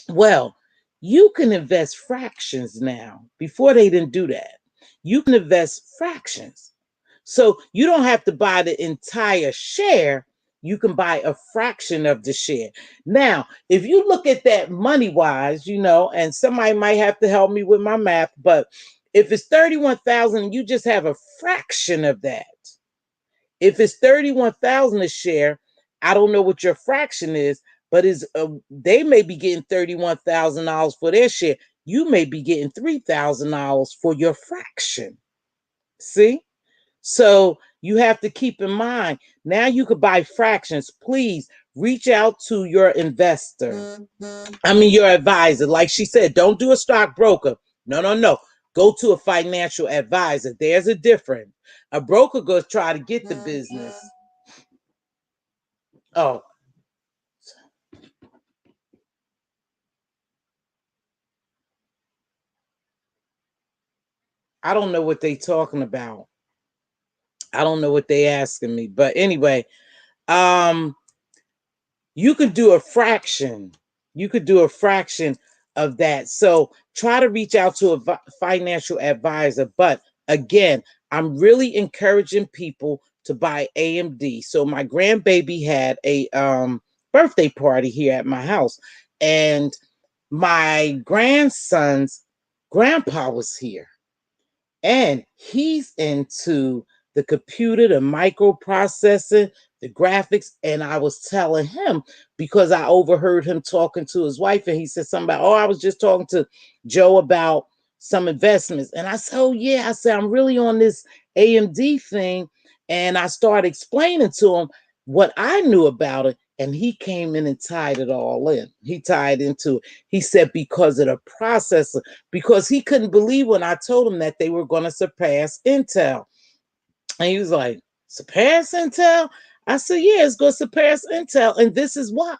Well, you can invest fractions now. Before they didn't do that. You can invest fractions. So you don't have to buy the entire share. You can buy a fraction of the share. Now, if you look at that money wise, and somebody might have to help me with my math, but if it's 31,000 and you just have a fraction of that, if it's 31,000 a share, I don't know what your fraction is, but they may be getting $31,000 for their share. You may be getting $3,000 for your fraction. See? So you have to keep in mind, now you could buy fractions. Please reach out to your investor. I mean, your advisor. Like she said, don't do a stockbroker. No, no, no. Go to a financial advisor. There's a difference. A broker goes try to get the business. Oh, I don't know what they talking about. I don't know what they asking me. But anyway, um, you could do a fraction. You could do a fraction of that. So try to reach out to a financial advisor. But again, I'm really encouraging people to buy AMD. So my grandbaby had a birthday party here at my house, and my grandson's grandpa was here, and he's into the computer, the microprocessing, the graphics. And I was telling him, because I overheard him talking to his wife, and he said something about, oh, I was just talking to Joe about some investments. And I said, oh yeah, I said, I'm really on this AMD thing. And I started explaining to him what I knew about it. And he came in and tied it all in. He tied into it. He said, because of the processor, because he couldn't believe when I told him that they were going to surpass Intel. And he was like, surpass Intel? I said, yeah, it's going to surpass Intel. And this is why.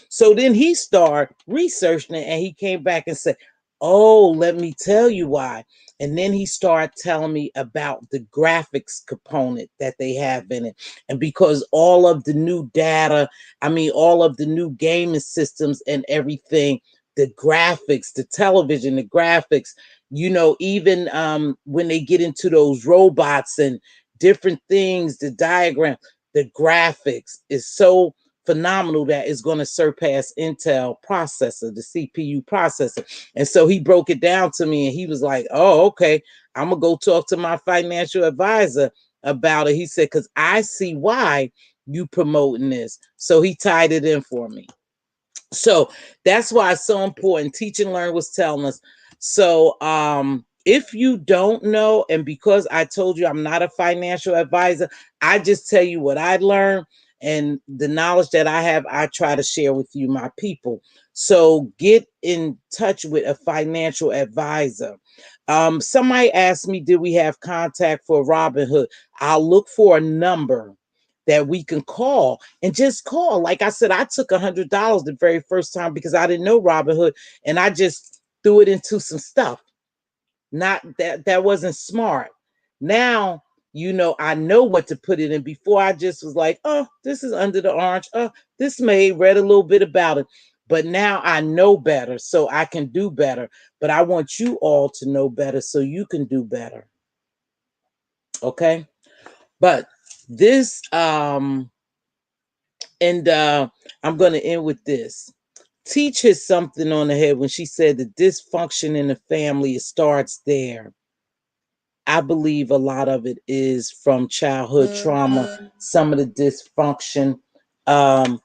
So then he started researching it, and he came back and said, oh, let me tell you why. And then he started telling me about the graphics component that they have in it. And because all of the new data, I mean, all of the new gaming systems and everything, the graphics, the television, the graphics, even when they get into those robots and different things, the diagram, the graphics is so phenomenal that it's going to surpass Intel processor, the CPU processor. And so he broke it down to me, and he was like, oh, okay, I'm going to go talk to my financial advisor about it. He said, because I see why you promoting this. So he tied it in for me. So that's why it's so important. Teach and Learn was telling us. So if you don't know, and because I told you I'm not a financial advisor, I just tell you what I learned, and the knowledge that I have, I try to share with you, my people. So get in touch with a financial advisor. Somebody asked me, did we have contact for Robinhood? I'll look for a number that we can call, and just call. Like I said, I took $100 the very first time because I didn't know Robinhood, and I just threw it into some stuff. Not that wasn't smart. Now, I know what to put it in. Before, I just was like, oh, this is under the orange. Oh, this may read a little bit about it. But now I know better, so I can do better. But I want you all to know better so you can do better. Okay? But this and I'm going to end with this. Teach hit something on the head when she said the dysfunction in the family, it starts there. I believe a lot of it is from childhood trauma. Some of the dysfunction, um,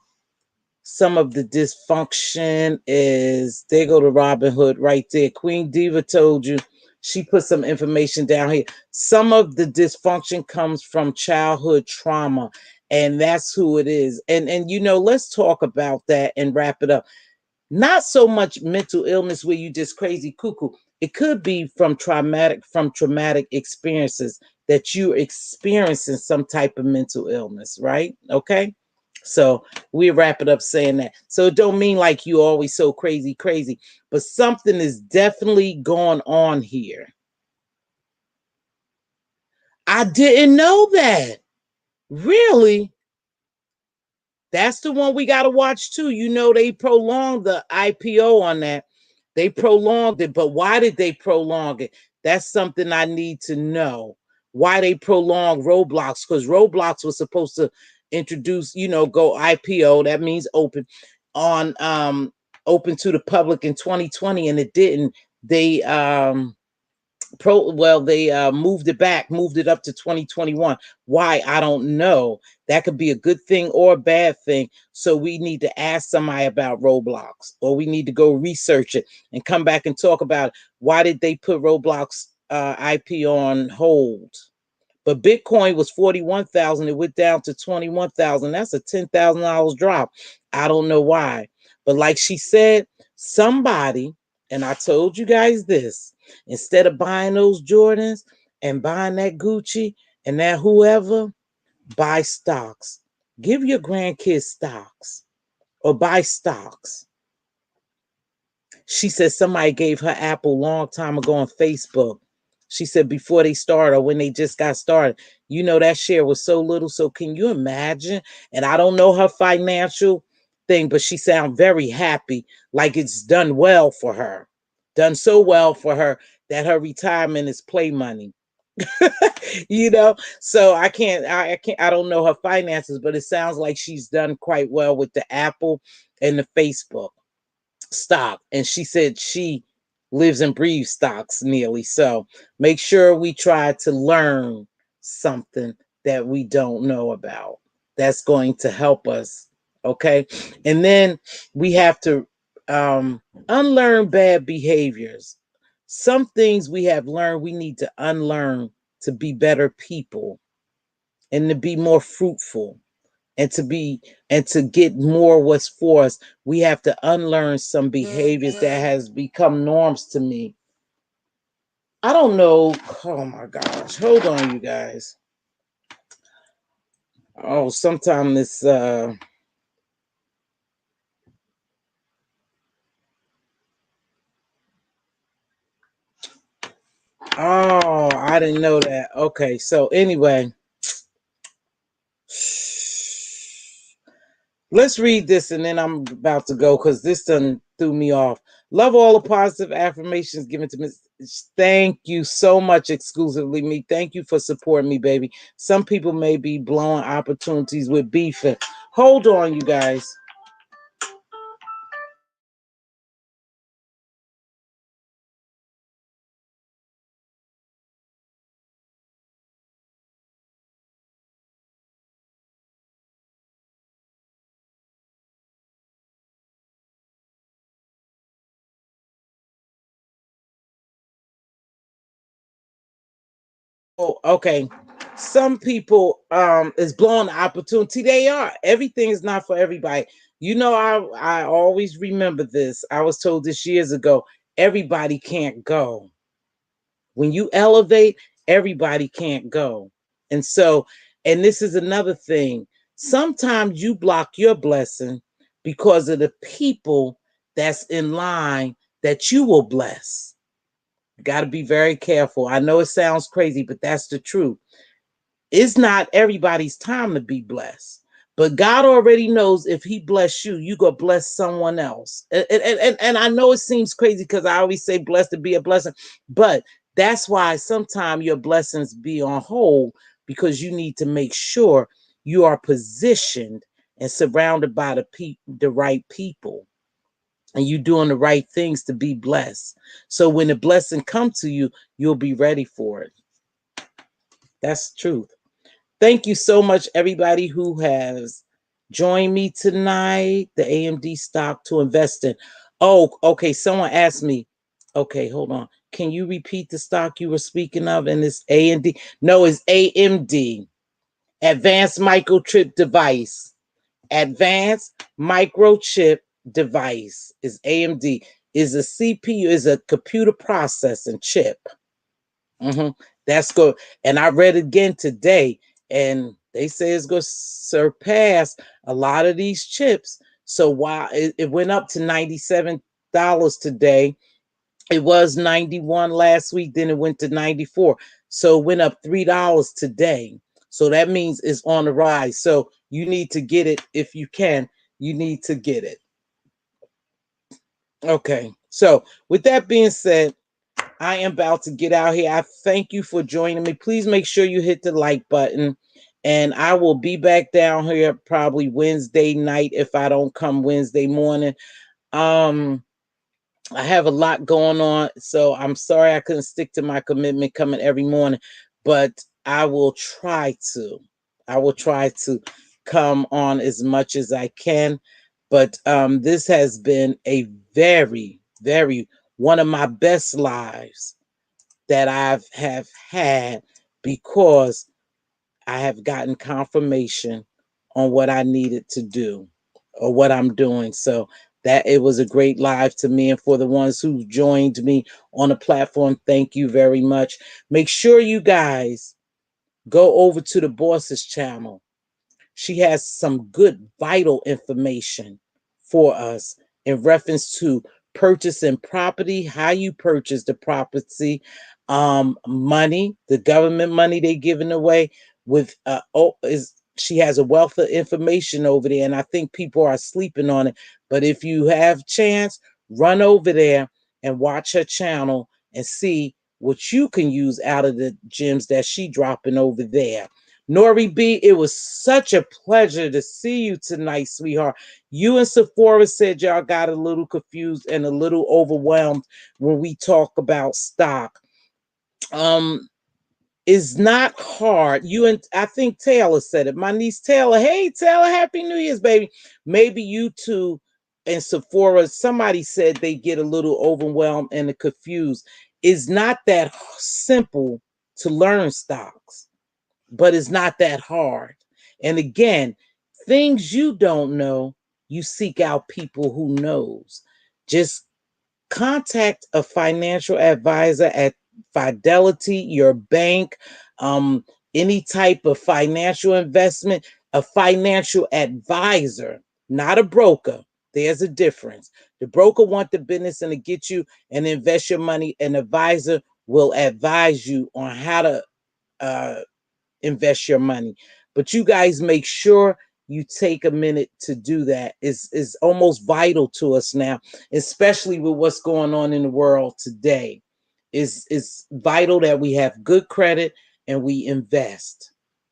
some of the dysfunction is, there go to Robin Hood right there. Queen Diva told you, she put some information down here. Some of the dysfunction comes from childhood trauma, and that's who it is. And let's talk about that and wrap it up. Not so much mental illness where you just crazy cuckoo. It could be from traumatic experiences. that you're experiencing some type of mental illness, right? Okay. So we wrap it up saying that. So it don't mean like you always so crazy, crazy, but something is definitely going on here. I didn't know that. Really? That's the one we got to watch too. You know, they prolonged the IPO on that. They prolonged it, but why did they prolong it? That's something I need to know. Why they prolonged Roblox? Because Roblox was supposed to introduce, go IPO. That means on open to the public in 2020, and it didn't. They they moved it back, moved it up to 2021. Why? I don't know. That could be a good thing or a bad thing. So we need to ask somebody about Roblox, or we need to go research it and come back and talk about why did they put Roblox IP on hold. But Bitcoin was 41,000. It went down to 21,000. That's a $10,000 drop. I don't know why. But like she said, somebody, and I told you guys this, instead of buying those Jordans and buying that Gucci and that whoever, buy stocks. Give your grandkids stocks or buy stocks. She said somebody gave her Apple a long time ago on Facebook. She said before they started or when they just got started, that share was so little. So can you imagine? And I don't know her financial thing, but she sounded very happy, like it's done well for her. Done so well for her that her retirement is play money. So I don't know her finances, but it sounds like she's done quite well with the Apple and the Facebook stock, and she said she lives and breathes stocks nearly. So make sure we try to learn something that we don't know about. That's going to help us. Okay. And then we have to unlearn bad behaviors. Some things we have learned we need to unlearn to be better people and to be more fruitful and to get more what's for us. We have to unlearn some behaviors that has become norms to me. I don't know. Oh my gosh, hold on, you guys. Oh, sometimes this oh, I didn't know that. Okay, so anyway, let's read this and then I'm about to go because this done threw me off. Love all the positive affirmations given to me. Thank you so much, exclusively me. Thank you for supporting me, baby. Some people may be blowing opportunities with beefing. Hold on, you guys. Oh, okay. Some people is blowing the opportunity. They are. Everything is not for everybody. I always remember this. I was told this years ago. Everybody can't go. When you elevate, everybody can't go. And so, and this is another thing. Sometimes you block your blessing because of the people that's in line that you will bless. You got to be very careful. I know it sounds crazy, but that's the truth. It's not everybody's time to be blessed. But God already knows if he bless you, you go bless someone else. And I know it seems crazy because I always say blessed to be a blessing, but that's why sometimes your blessings be on hold because you need to make sure you are positioned and surrounded by the right people and you doing the right things to be blessed. So when the blessing come to you, you'll be ready for it. That's the truth. Thank you so much, everybody who has joined me tonight. The AMD stock to invest in. Oh, okay. Someone asked me. Okay, hold on. Can you repeat the stock you were speaking of? And it's AMD. No, it's AMD. Advanced Microchip Device. Advanced Microchip Device is AMD. Is a CPU, is a computer processing chip. That's good. And I read it again today, and they say it's going to surpass a lot of these chips. So while it went up to $97 today, it was 91 last week, then it went to 94. So it went up $3 today. So that means it's on the rise. So you need to get it if you can. You need to get it. Okay. So with that being said, I am about to get out here. I thank you for joining me. Please make sure you hit the like button. And I will be back down here probably Wednesday night if I don't come Wednesday morning. Um, I have a lot going on, so I'm sorry I couldn't stick to my commitment coming every morning, but I will try to. I will try to come on as much as I can. But this has been a very, very one of my best lives that have had because I have gotten confirmation on what I needed to do or what I'm doing. So that it was a great live to me. And for the ones who joined me on the platform, thank you very much. Make sure you guys go over to the boss's channel. She has some good vital information for us in reference to purchasing property, how you purchase the property, money, the government money they giving away with is she has a wealth of information over there, and I think people are sleeping on it. But if you have chance, run over there and watch her channel and see what you can use out of the gems that she dropping over there. Nori B, it was such a pleasure to see you tonight, sweetheart. You and Sephora said y'all got a little confused and a little overwhelmed when we talk about stock. Um, it's not hard. You and I think Taylor said it. My niece Taylor. Hey Taylor, Happy New Year's, baby. Maybe you two and Sephora, somebody said they get a little overwhelmed and confused. It's not that simple to learn stocks, but it's not that hard. And again, things you don't know, you seek out people who knows. Just contact a financial advisor at Fidelity, your bank, um, any type of financial investment, a financial advisor, not a broker. There's a difference. The broker want the business and to get you and invest your money. An advisor will advise you on how to uh, invest your money. But you guys make sure you take a minute to do that. Is almost vital to us now, especially with what's going on in the world today. Is vital that we have good credit and we invest.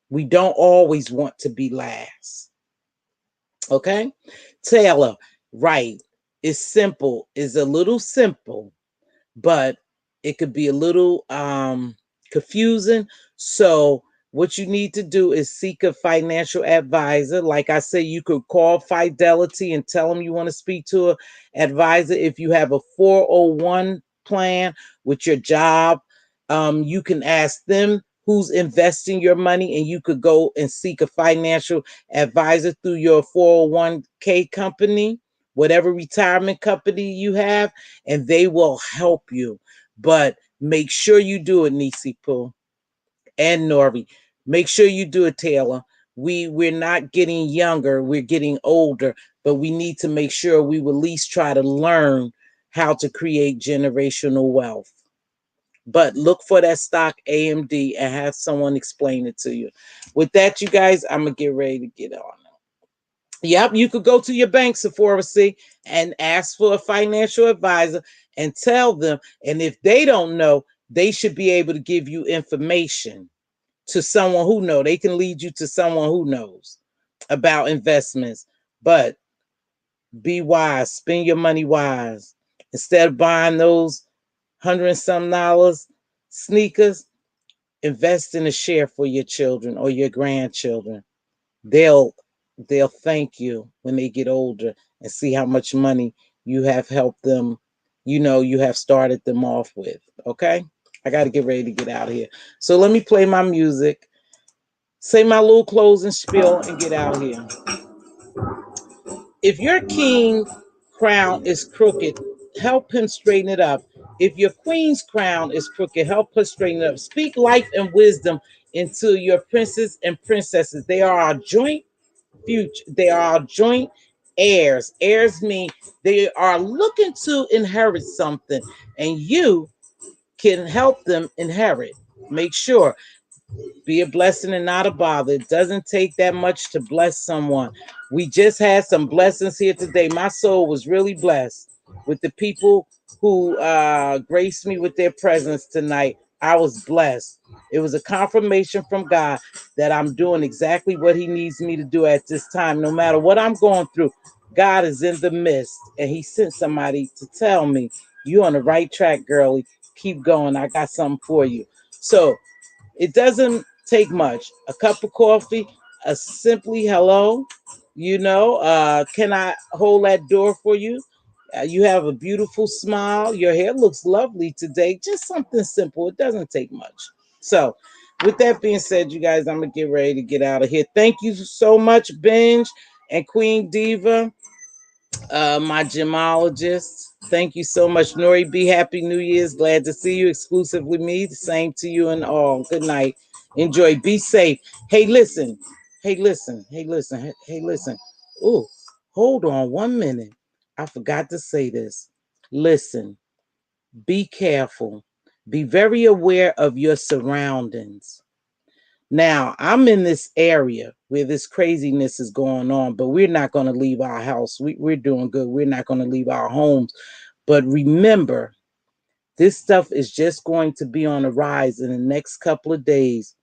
We don't always want to be last. Okay? Taylor, right. It's simple, is a little simple, but it could be a little confusing. So what you need to do is seek a financial advisor. Like I said, you could call Fidelity and tell them you want to speak to an advisor. If you have a 401 plan with your job, you can ask them who's investing your money, and you could go and seek a financial advisor through your 401k company, whatever retirement company you have, and they will help you. But make sure you do it, Nisi Poo and Nori. Make sure you do it, Taylor. We're not getting younger, we're getting older, but we need to make sure we will at least try to learn how to create generational wealth. But look for that stock AMD and have someone explain it to you. With that, you guys, I'm gonna get ready to get on. Yep, you could go to your bank, Sephora C, and ask for a financial advisor and tell them. And if they don't know, they should be able to give you information to someone who know. They can lead you to someone who knows about investments. But be wise, spend your money wise. Instead of buying those hundred and some dollars sneakers, invest in a share for your children or your grandchildren. They'll they'll thank you when they get older and see how much money you have helped them, you have started them off with. Okay, I got to get ready to get out of here, so let me play my music, say my little closing spiel, and get out here. If your king crown is crooked, help him straighten it up. If your queen's crown is crooked, help her straighten it up. Speak life and wisdom into your princes and princesses. They are our joint future. They are our joint heirs. Heirs mean they are looking to inherit something, and you can help them inherit. Make sure be a blessing and not a bother. It doesn't take that much to bless someone. We just had some blessings here today. My soul was really blessed with the people who graced me with their presence tonight. I was blessed. It was a confirmation from God that I'm doing exactly what He needs me to do at this time. No matter what I'm going through, God is in the midst, and He sent somebody to tell me, "You're on the right track, girlie. Keep going. I got something for you." So it doesn't take much. A cup of coffee, a simply hello, can I hold that door for you? You have a beautiful smile. Your hair looks lovely today. Just something simple. It doesn't take much. So, with that being said, you guys, I'm going to get ready to get out of here. Thank you so much, Benj and Queen Diva, my gemologist. Thank you so much, Nori B. Happy New Year's. Glad to see you exclusive with me. The same to you and all. Good night. Enjoy. Be safe. Hey, listen. Hey, listen. Hey, listen. Hey, listen. Oh, hold on 1 minute. I forgot to say this. Listen. Be careful. Be very aware of your surroundings. Now, I'm in this area where this craziness is going on, but we're not going to leave our house. We're doing good. We're not going to leave our homes. But remember, this stuff is just going to be on the rise in the next couple of days.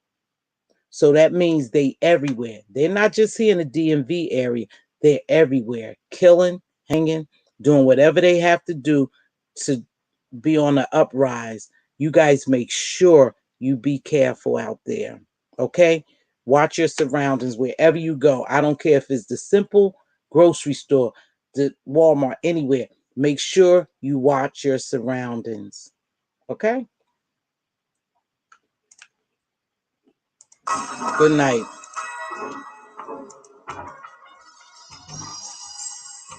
So that means they everywhere. They're not just here in the DMV area. They're everywhere, killing, hanging, doing whatever they have to do to be on the uprise. You guys make sure you be careful out there. Okay? Watch your surroundings wherever you go. I don't care if it's the simple grocery store, the Walmart, anywhere. Make sure you watch your surroundings. Okay? Good night.